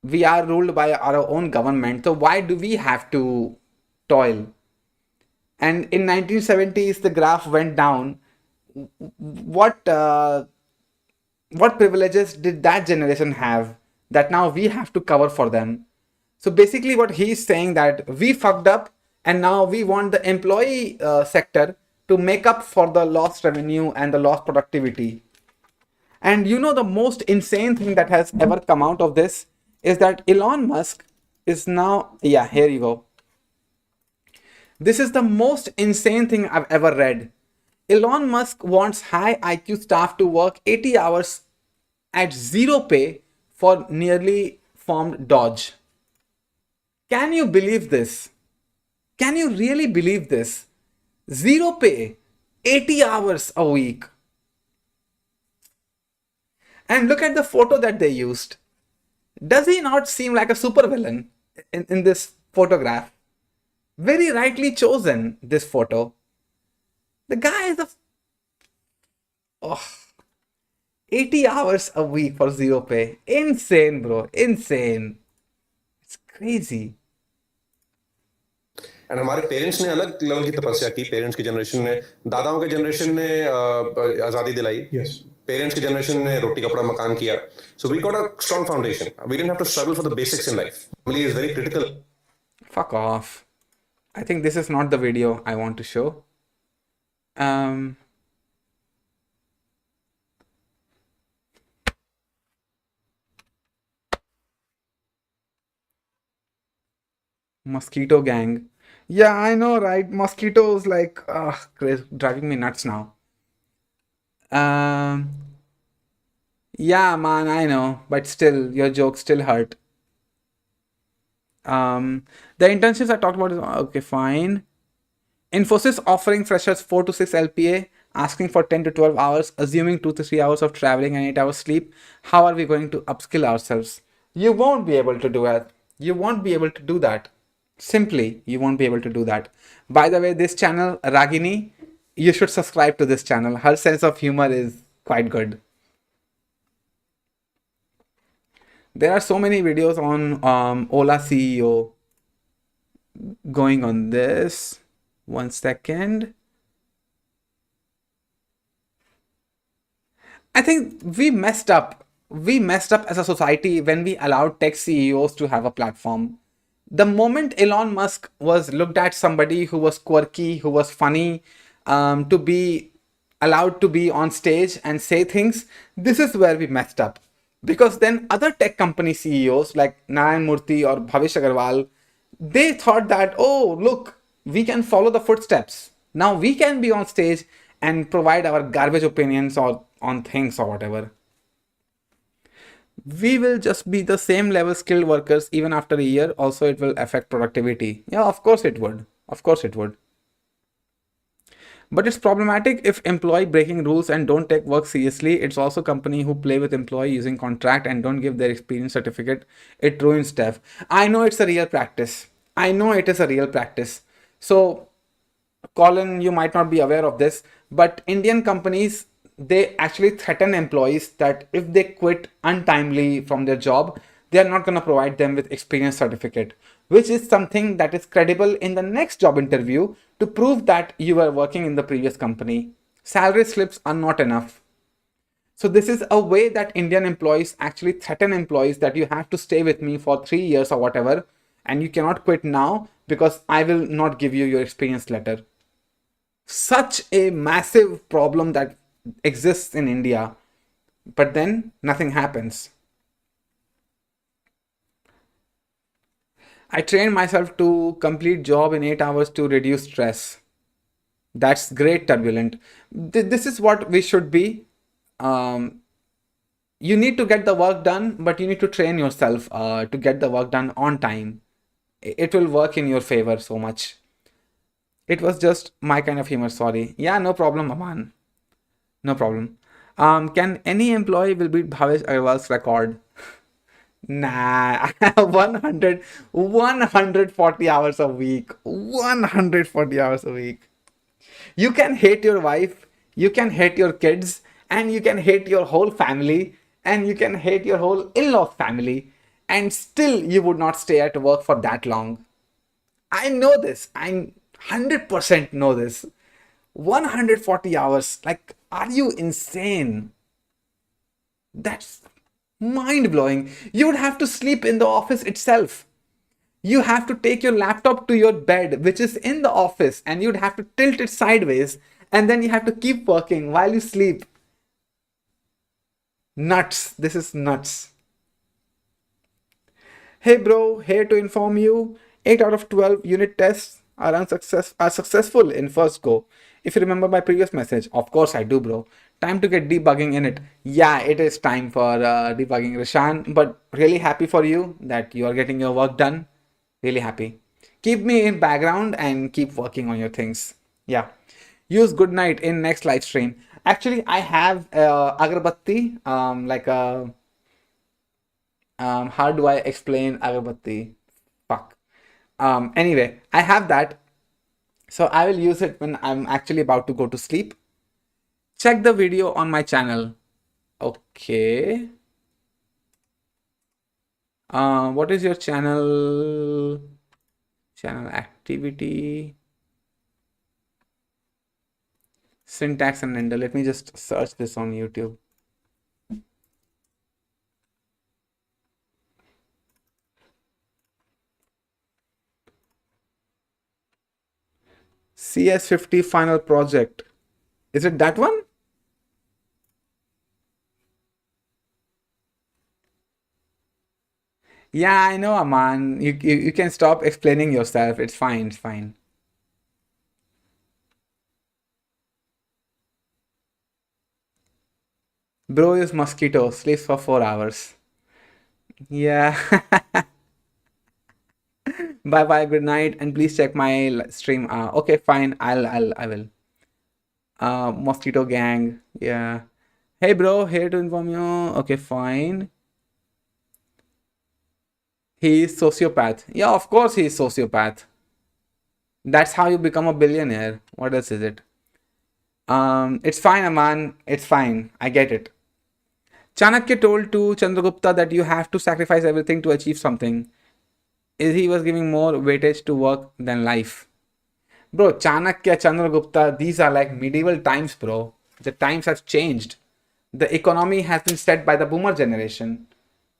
We are ruled by our own government. So why do we have to toil? And in 1970s, the graph went down. What privileges did that generation have that now we have to cover for them? So basically what he's saying that we fucked up and now we want the employee sector to make up for the lost revenue and the lost productivity. And you know the most insane thing that has ever come out of this is that Elon Musk is now, yeah, here you go. This is the most insane thing I've ever read. Elon Musk wants high IQ staff to work 80 hours at zero pay for nearly formed Doge. Can you believe this? Can you really believe this? Zero pay, 80 hours a week. And look at the photo that they used. Does he not seem like a supervillain in this photograph? Very rightly chosen, this photo. The guy is 80 hours a week for zero pay. Insane, bro. Insane. It's crazy. And हमारे parents ने अलग level की तपस्या की. Parents की generation ने, दादाओं के जनरेशन ने आज़ादी दिलाई. पेरेंट्स की जनरेशन ने रोटी कपड़ा मकान किया. So we got a strong foundation. We didn't have to struggle for the basics in life. Family is very critical. Fuck off. I think this is not the video I want to show. Mosquito gang. Yeah, I know, right? Mosquitoes like driving me nuts now. Yeah, man, I know, but still, your jokes still hurt. The internships I talked about is okay, fine. Infosys offering freshers 4 to 6 LPA asking for 10 to 12 hours, assuming 2 to 3 hours of traveling and 8 hours sleep, how are we going to upskill ourselves? You won't be able to do it. You won't be able to do that. Simply, you won't be able to do that. By the way, this channel, Ragini, you should subscribe to this channel. Her sense of humor is quite good. There are so many videos on Ola CEO going on this. 1 second. I think we messed up. We messed up as a society when we allowed tech CEOs to have a platform. The moment Elon Musk was looked at somebody who was quirky, who was funny, to be allowed to be on stage and say things, this is where we messed up. Because then other tech company CEOs like Narayan Murthy or Bhavish Agarwal, they thought that, oh, look, we can follow the footsteps. Now we can be on stage and provide our garbage opinions or on things or whatever. We will just be the same level skilled workers even after a year. Also, it will affect productivity. Yeah, of course it would. Of course it would. But it's problematic if employee breaking rules and don't take work seriously. It's also company who play with employee using contract and don't give their experience certificate. It ruins stuff. I know it's a real practice. I know it is a real practice. So, Colin, you might not be aware of this, but Indian companies, they actually threaten employees that if they quit untimely from their job, they are not going to provide them with experience certificate, which is something that is credible in the next job interview to prove that you were working in the previous company. Salary slips are not enough. So this is a way that Indian employees actually threaten employees that you have to stay with me for 3 years or whatever, and you cannot quit now because I will not give you your experience letter. Such a massive problem that exists in India, but then nothing happens. I trained myself to complete job in 8 hours to reduce stress. That's great, Turbulent. This is what we should be. You need to get the work done, but you need to train yourself to get the work done on time. It will work in your favor so much. It was just my kind of humor, sorry. Yeah, no problem, Aman. No problem. Can any employee will beat Bhavesh Agarwal's record? Nah, 140 hours a week. 140 hours a week. You can hate your wife, you can hate your kids, and you can hate your whole family, and you can hate your whole in-law family, and still you would not stay at work for that long. I know this. I 100% know this. 140 hours. Like, are you insane? That's mind blowing. You would have to sleep in the office itself. You have to take your laptop to your bed, which is in the office, and you'd have to tilt it sideways, and then you have to keep working while you sleep. Nuts. This is nuts. Hey bro, here to inform you, 8 out of 12 unit tests are successful in first go. If you remember my previous message, of course I do, bro. Time to get debugging in it. Yeah, it is time for debugging, Rishan, but really happy for you that you are getting your work done. Really happy. Keep me in background and keep working on your things. Yeah. Use good night in next live stream. Actually, I have agarbatti, like a how do I explain agarbatti? Fuck. Anyway, I have that. So I will use it when I'm actually about to go to sleep. Check the video on my channel. Okay. What is your channel? Channel activity. Syntax and render. Let me just search this on YouTube. CS50 final project. Is it that one? Yeah, I know, Aman. You can stop explaining yourself. It's fine. It's fine. Bro is mosquito. Sleeps for 4 hours. Yeah. Bye bye. Good night. And please check my stream. Okay, fine. I will. Mosquito gang. Yeah. Hey bro, here to inform you. Okay, fine. He is sociopath. Yeah, of course he is sociopath. That's how you become a billionaire. What else is it? It's fine, Aman. It's fine. I get it. Chanakya told to Chandragupta that you have to sacrifice everything to achieve something. He was giving more weightage to work than life. Bro, Chanakya, Chandragupta, these are like medieval times, bro. The times have changed. The economy has been set by the boomer generation.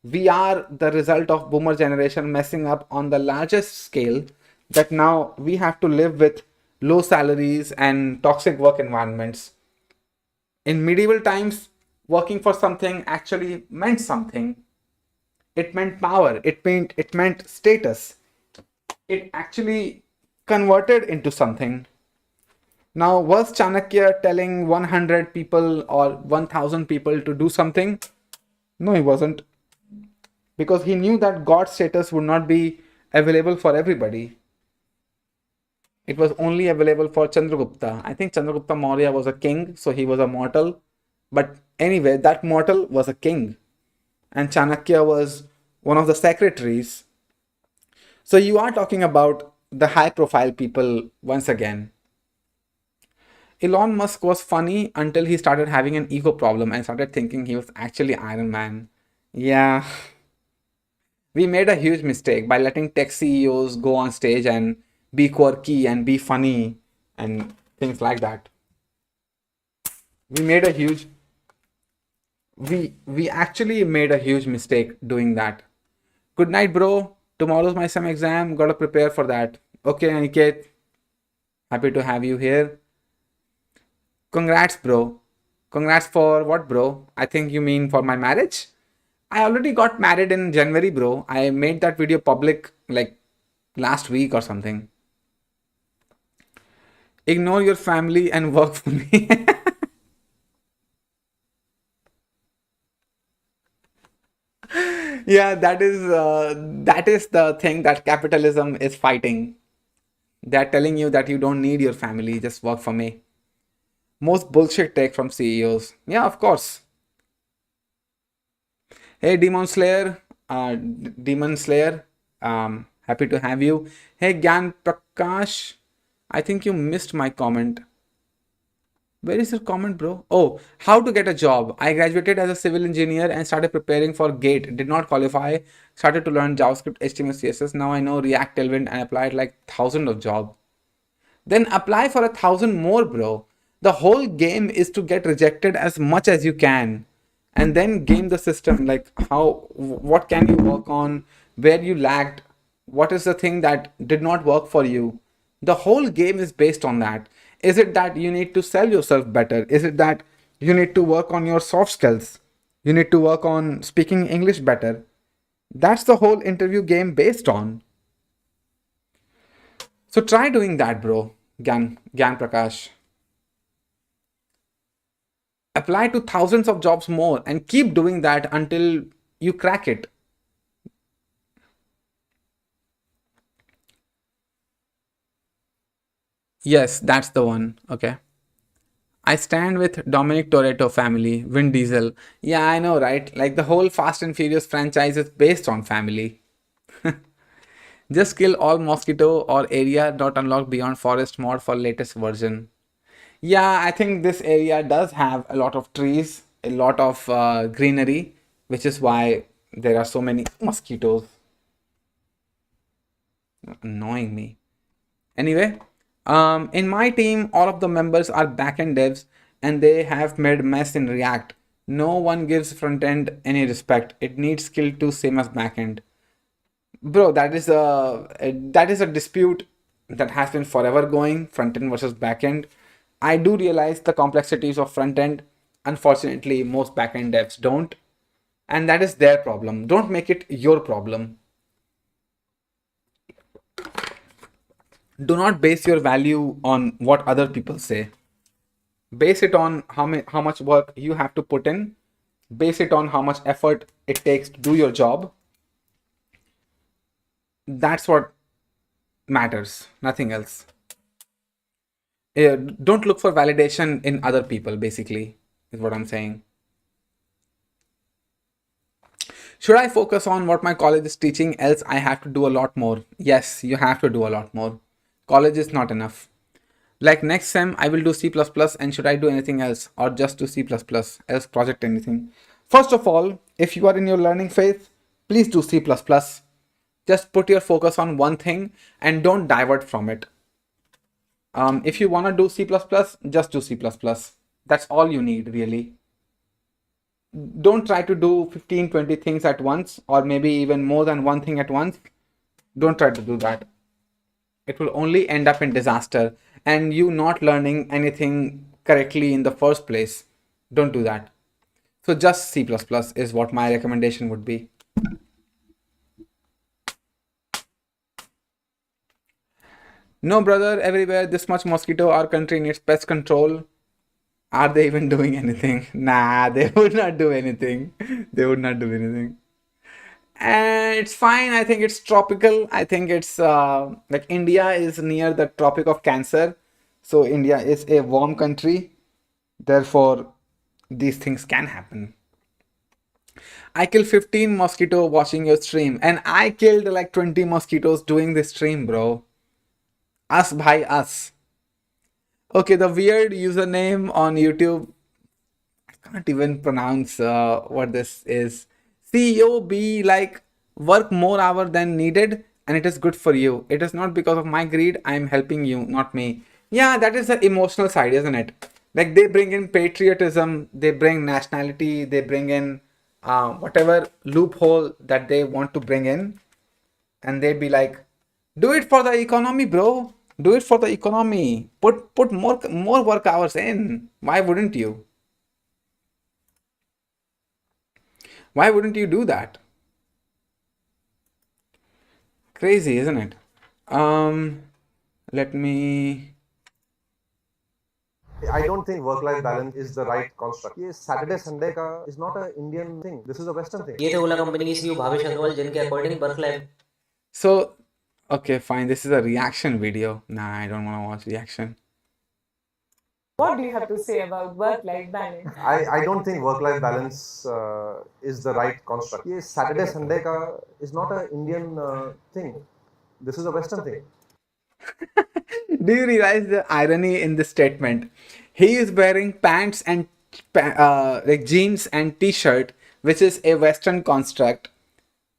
We are the result of boomer generation messing up on the largest scale, that now we have to live with low salaries and toxic work environments. In medieval times, working for something actually meant something. It meant power. It meant status. It actually converted into something. Now, was Chanakya telling 100 people or 1000 people to do something? No, he wasn't. Because he knew that God's status would not be available for everybody. It was only available for Chandragupta. I think Chandragupta Maurya was a king, so he was a mortal. But anyway, that mortal was a king. And Chanakya was one of the secretaries. So you are talking about the high profile people once again. Elon Musk was funny until he started having an ego problem and started thinking he was actually Iron Man. Yeah, we made a huge mistake by letting tech CEOs go on stage and be quirky and be funny and things like that. We made a huge we actually made a huge mistake doing that. Good night, bro. Tomorrow's my sem exam. Gotta prepare for that. Okay, Aniket. Happy to have you here. Congrats, bro. Congrats for what, bro? I think you mean for my marriage? I already got married in January, bro. I made that video public like last week or something. Ignore your family and work for me. Yeah, that is the thing that capitalism is fighting. They're telling you that you don't need your family, just work for me. Most bullshit take from CEOs. Yeah, of course. Hey, Demon Slayer, happy to have you. Hey, Gyan Prakash, I think you missed my comment. Where is your comment, bro? Oh, how to get a job. I graduated as a civil engineer and started preparing for GATE. Did not qualify. Started to learn JavaScript, HTML, CSS. Now I know React, Tailwind, and applied like thousands of jobs. Then apply for 1,000 more, bro. The whole game is to get rejected as much as you can, and then game the system. Like what can you work on, where you lagged, what is the thing that did not work for you. The whole game is based on that. Is it that you need to sell yourself better? Is it that you need to work on your soft skills? You need to work on speaking English better? That's the whole interview game based on. So try doing that, bro. Gyan Prakash. Apply to thousands of jobs more and keep doing that until you crack it. Yes, that's the one. Okay. I stand with Dominic Toretto family, Vin Diesel. Yeah, I know, right? Like the whole Fast and Furious franchise is based on family. Just kill all mosquito or area not unlocked beyond forest mod for latest version. Yeah, I think this area does have a lot of trees, a lot of greenery, which is why there are so many mosquitoes annoying me. Anyway, in my team, all of the members are backend devs and they have made mess in React. No one gives front end any respect. It needs skill to same as backend. Bro, that is a dispute that has been forever going, front end versus back end. I do realize the complexities of front end. Unfortunately, most back end devs don't, and that is their problem. Don't make it your problem. Do not base your value on what other people say. Base it on how much work you have to put in. Base it on how much effort it takes to do your job. That's what matters, nothing else. Don't look for validation in other people, basically, is what I'm saying. Should I focus on what my college is teaching, else I have to do a lot more? Yes, you have to do a lot more. College is not enough. Like next sem, I will do C++, and should I do anything else or just do C++, else project anything? First of all, if you are in your learning phase, please do C++. Just put your focus on one thing and don't divert from it. If you want to do C++, just do C++. That's all you need, really. Don't try to do 15, 20 things at once, or maybe even more than one thing at once. Don't try to do that. It will only end up in disaster and you not learning anything correctly in the first place. Don't do that. So just C++ is what my recommendation would be. No, brother, everywhere this much mosquito, our country needs pest control. Are they even doing anything? Nah, they would not do anything. They would not do anything. And it's fine. I think it's tropical. I think it's like India is near the Tropic of Cancer. So India is a warm country. Therefore, these things can happen. I killed 15 mosquito watching your stream, and I killed like 20 mosquitoes doing this stream, bro. Us by us. Okay, the weird username on YouTube. I can't even pronounce what this is. CEO be like work more hours than needed, and it is good for you. It is not because of my greed. I am helping you, not me. Yeah, that is the emotional side, isn't it? Like they bring in patriotism, they bring nationality, they bring in whatever loophole that they want to bring in, and they'd be like, "Do it for the economy, bro. Do it for the economy. Put more work hours in. Why wouldn't you? Why wouldn't you do that? Crazy, isn't it? Let me. I don't think work-life balance is the right construct. ये Saturday Sunday का is not an Indian thing. This is a Western thing. ये थे ओला company की CEO Bhavesh Agarwal जिनके according work life So, okay, fine. This is a reaction video. Nah, I don't want to watch reaction. What do you have to say about work-life balance? I don't think work-life balance is the right construct. ये Saturday Sunday का is not an Indian thing. This is a Western thing. Do you realize the irony in this statement? He is wearing pants and like jeans and t-shirt, which is a Western construct.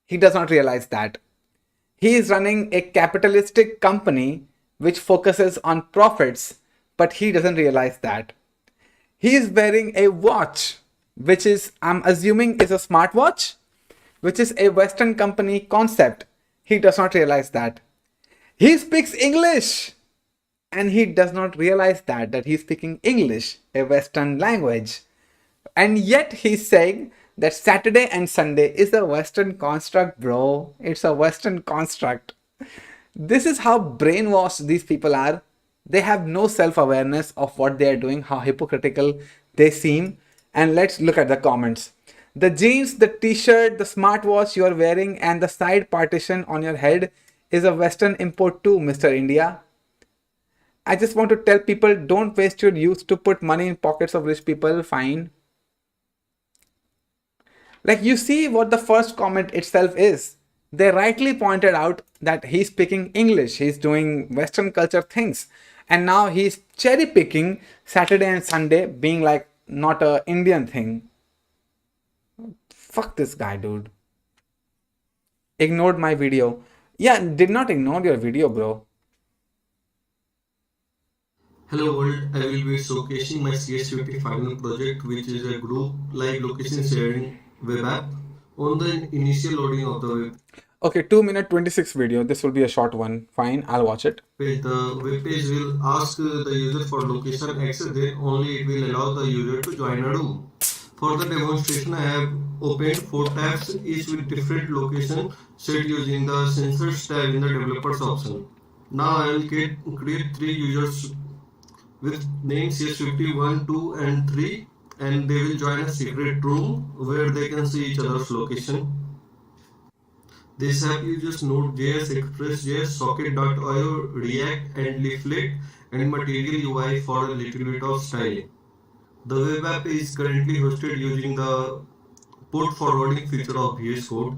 He does not realize that. He is running a capitalistic company which focuses on profits, but he doesn't realize that. He is wearing a watch, which is, I'm assuming, is a smartwatch, which is a Western company concept. He does not realize that. He speaks English, and he does not realize that he's speaking English, a Western language. And yet he's saying that Saturday and Sunday is a Western construct, bro. It's a Western construct. This is how brainwashed these people are. They have no self-awareness of what they are doing, how hypocritical they seem. And let's look at the comments. The jeans, the t-shirt, the smartwatch you are wearing, and the side partition on your head is a Western import too, Mr. India. I just want to tell people, don't waste your youth to put money in pockets of rich people. Fine. Like, you see what the first comment itself is. They rightly pointed out that he's speaking English. He's doing Western culture things. And now he's cherry picking Saturday and Sunday being like not a Indian thing. Fuck this guy, dude. Ignored my video. Yeah, did not ignore your video, bro. Hello world, I will be showcasing my CS50 final project, which is a group live location sharing web app on the initial loading of the web Okay, 2-minute 26 video. This will be a short one. Fine, I'll watch it. page. The web page will ask the user for location access, then only it will allow the user to join a room. For the demonstration, I have opened 4 tabs, each with different location set using the sensors tab in the developers option. Now I will create 3 users with names CS50, 1, 2 and 3, and they will join a secret room where they can see each other's location. This app uses Node.js, Express.js, Socket.io, React, and Leaflet, and Material UI for a little bit of styling. The web app is currently hosted using the port forwarding feature of VS Code.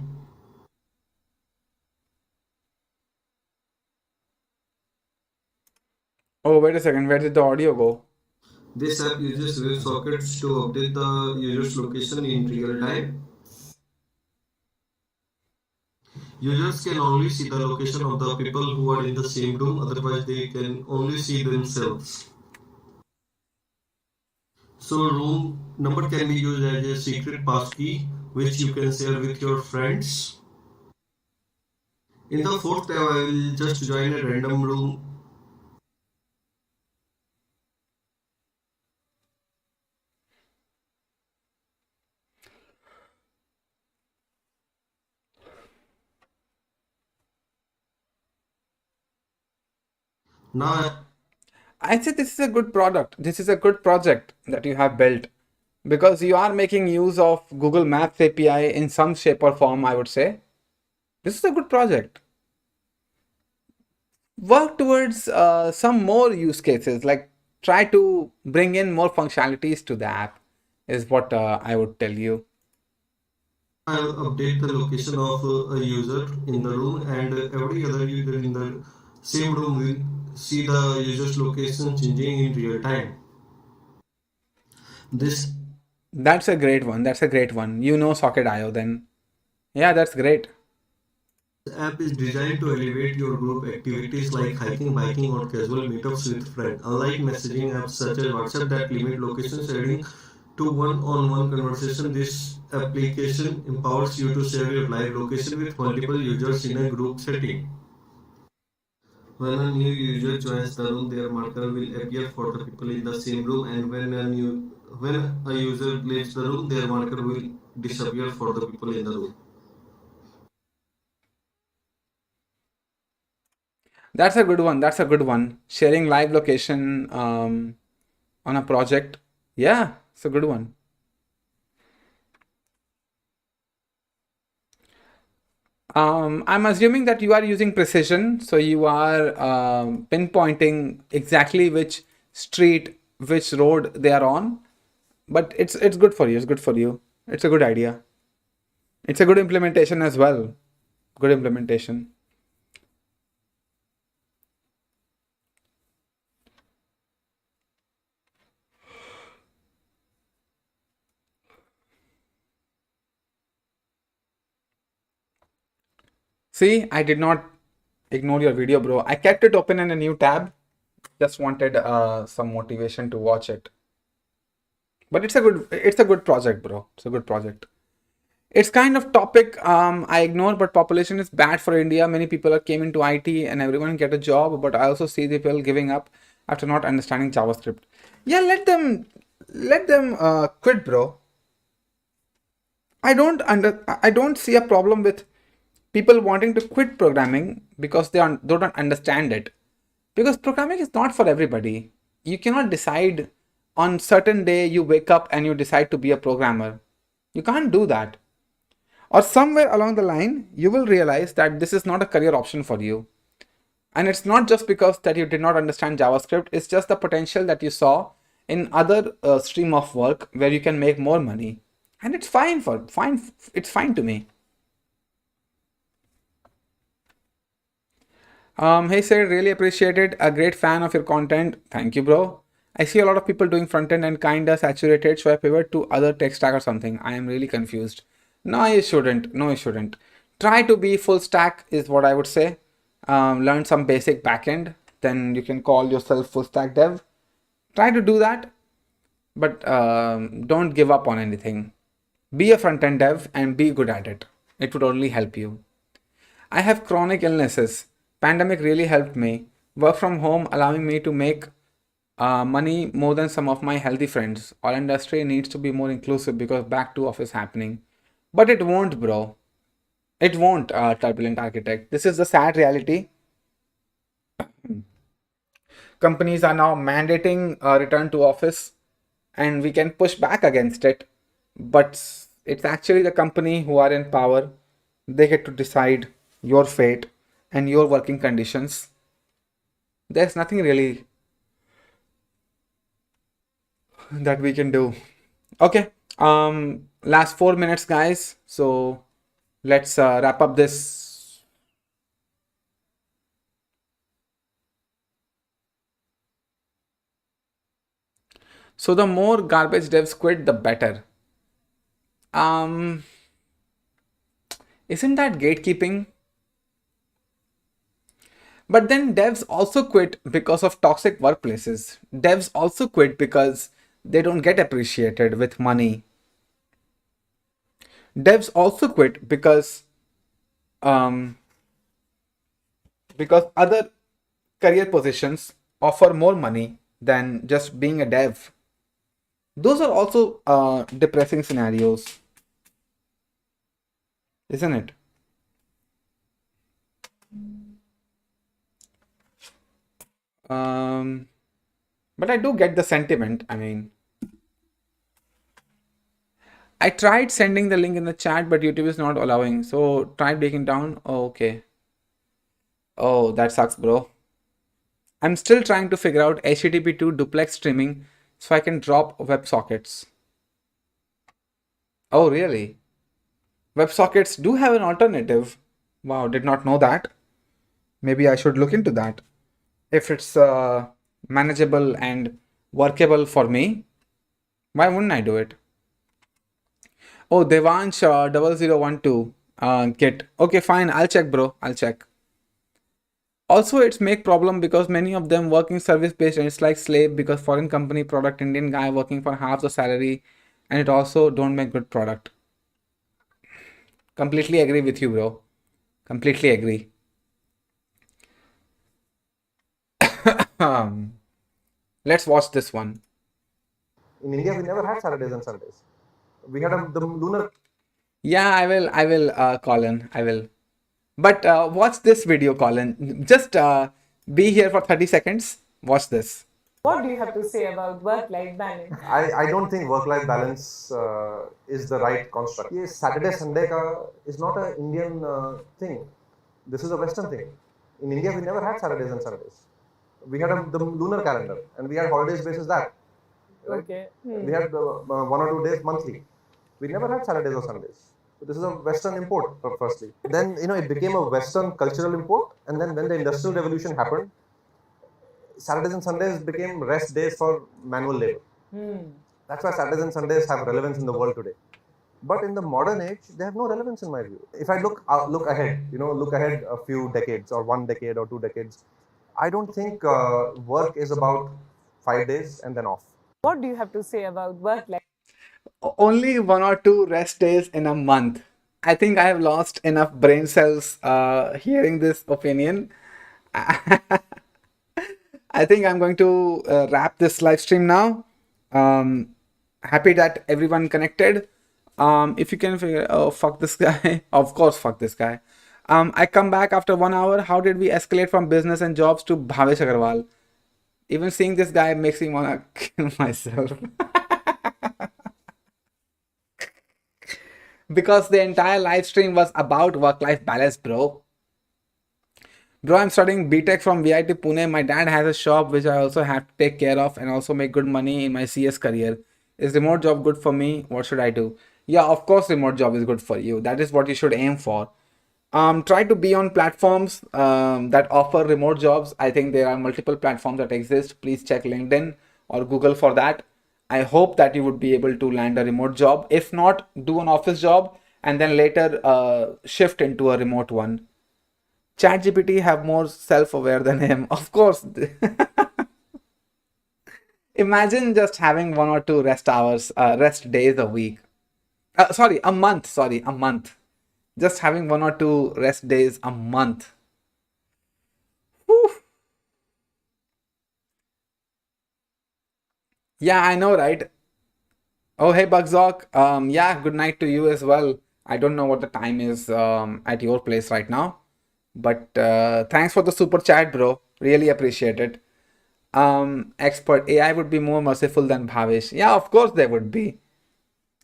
Oh, wait a second. Where did the audio go? This app uses WebSockets to update the user's location in real time. Users can only see the location of the people who are in the same room, otherwise, they can only see themselves. So, room number can be used as a secret passkey, which you can share with your friends. In the fourth tab, I will just join a random room. Now, I say this is a good product. This is a good project that you have built because you are making use of Google Maps API in some shape or form, I would say. This is a good project. Work towards some more use cases, like try to bring in more functionalities to the app, is what I would tell you. I'll update the location of a user in the room, and every other user in the same room will see the user's location changing in real time. This That's a great one. That's a great one. You know Socket.io then. Yeah, that's great. app is designed to elevate your group activities like hiking, biking, or casual meetups with friends. Unlike messaging apps such as WhatsApp that limit location sharing to one-on-one conversation, this application empowers you to share your live location with multiple users in a group setting. When a new user joins the room, their marker will appear for the people in the same room, and when a user leaves the room, their marker will disappear for the people in the room. That's a good one. That's a good one. Sharing live location on a project. Yeah, it's a good one. I'm assuming that you are using precision, so you are pinpointing exactly which street, which road they are on. But it's good for you. It's good for you. It's a good idea. It's a good implementation as well. Good implementation. See, I did not ignore your video, bro. I kept it open in a new tab. Just wanted some motivation to watch it. But it's a good project, bro. It's a good project. It's kind of topic I ignore, but population is bad for India. Many people are came into IT and everyone get a job, but I also see the people giving up after not understanding JavaScript. Yeah, let them quit, bro. I don't see a problem with people wanting to quit programming because they don't understand it. Because programming is not for everybody. You cannot decide on certain day you wake up and you decide to be a programmer. You can't do that. Or somewhere along the line, you will realize that this is not a career option for you. And it's not just because that you did not understand JavaScript, it's just the potential that you saw in other stream of work where you can make more money. And it's it's fine to me. Hey sir, really appreciate it. A great fan of your content. Thank you, bro. I see a lot of people doing front end and kinda saturated, so I pivot to other tech stack or something. I am really confused. No, you shouldn't. No, you shouldn't. Try to be full stack is what I would say. Learn some basic backend, then you can call yourself full stack dev. Try to do that, but don't give up on anything. Be a front end dev and be good at it. It would only help you. I have chronic illnesses. Pandemic really helped me. Work from home allowing me to make money more than some of my healthy friends. Our industry needs to be more inclusive because back to office happening. But it won't, bro. It won't, turbulent architect. This is the sad reality. Companies are now mandating a return to office, and we can push back against it. But it's actually the company who are in power They get to decide your fate and your working conditions. There's nothing really that we can do. Okay. Last 4 minutes, guys. So let's wrap up this. So the more garbage devs quit, the better. Um, isn't that gatekeeping? But then devs also quit because of toxic workplaces. Devs also quit because they don't get appreciated with money. Devs also quit um, because other career positions offer more money than just being a dev. Those are also depressing scenarios, isn't it? But I do get the sentiment. I mean, I tried sending the link in the chat, but YouTube is not allowing. So try breaking down. Oh, okay. Oh, that sucks, bro. I'm still trying to figure out HTTP2 duplex streaming so I can drop WebSockets. Oh, really? WebSockets do have an alternative. Wow, did not know that. Maybe I should look into that. If it's manageable and workable for me, why wouldn't I do it? Oh, Devansh 0012 Git. Okay, fine. I'll check, bro. I'll check. Also, it's make problem because many of them working service based and it's like slave because foreign company product Indian guy working for half the salary and it also don't make good product. Completely agree with you, bro. Completely agree. Let's watch this one. In India, we never had Saturdays and Sundays. We had the lunar. Yeah, I will, Colin. I will. But watch this video, Colin. Just be here for 30 seconds. Watch this. What do you have to say about work-life balance? I don't think work-life balance is the right construct. Yes, Saturday Sunday is not an Indian thing. This is a Western thing. In India, we never had Saturdays and Sundays. We had the lunar calendar, and we had holidays basis that. Right? Okay. We had 1 or 2 days monthly. We never had Saturdays or Sundays. So this is a Western import, firstly. Then it became a Western cultural import, and then when the Industrial Revolution happened, Saturdays and Sundays became rest days for manual labor. That's why Saturdays and Sundays have relevance in the world today. But in the modern age, they have no relevance in my view. If I look ahead, look ahead a few decades or 1 decade or 2 decades, I don't think work is about 5 days and then off. What do you have to say about work-life? Only 1 or 2 rest days in a month. I think I have lost enough brain cells hearing this opinion. I think I'm going to wrap this live stream now. Happy that everyone connected. If you can figure, oh, fuck this guy. Of course, fuck this guy. I come back after 1 hour. How did we escalate from business and jobs to Bhavesh Agarwal? Even seeing this guy makes me wanna kill myself. Because the entire live stream was about work-life balance, bro. Bro, I'm studying BTech from VIT Pune. My dad has a shop which I also have to take care of and also make good money in my CS career. Is remote job good for me? What should I do? Yeah, of course remote job is good for you. That is what you should aim for. Try to be on platforms that offer remote jobs. I think there are multiple platforms that exist. Please check LinkedIn or Google for that. I hope that you would be able to land a remote job. If not, do an office job and then later shift into a remote one. ChatGPT have more self-aware than him. Of course. Imagine just having 1 or 2 rest hours, rest days a week. Sorry, a month. Sorry, a month. Just having 1 or 2 rest days a month. Whew. Yeah, I know, right? Oh, hey, Bugzok. Yeah, good night to you as well. I don't know what the time is at your place right now. But thanks for the super chat, bro. Really appreciate it. Expert AI would be more merciful than Bhavesh. Yeah, of course they would be.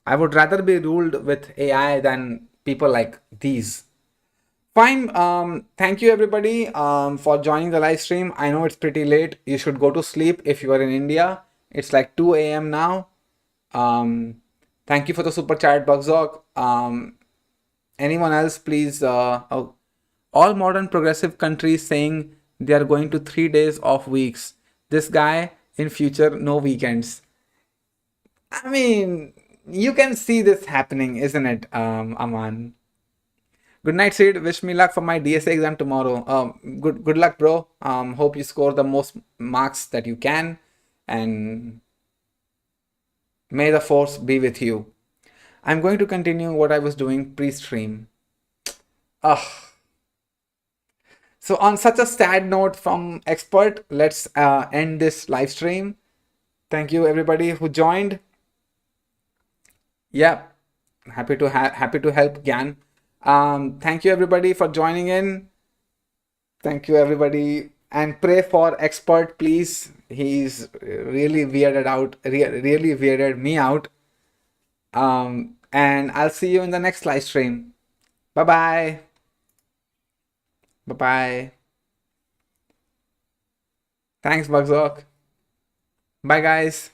I would rather be ruled with AI than people like these. Fine. Thank you everybody for joining the live stream. I know it's pretty late. You should go to sleep if you are in India. It's like 2 a.m. now. Thank you for the super chat, Bugzog. Anyone else, please? All modern progressive countries saying they are going to 3 days off weeks. This guy in future, no weekends. I mean, you can see this happening, isn't it, Aman? Good night, Sid. Wish me luck for my DSA exam tomorrow. Good luck, bro. Hope you score the most marks that you can, and may the force be with you. I'm going to continue what I was doing pre-stream. So on such a sad note from expert, let's end this live stream. Thank you everybody who joined. Yeah, happy to help Gyan. Thank you everybody for joining in. Thank you everybody, and pray for expert, please. He's really really weirded me out. And I'll see you in the next live stream. Bye bye. Bye bye. Thanks, Bugzok. Bye guys.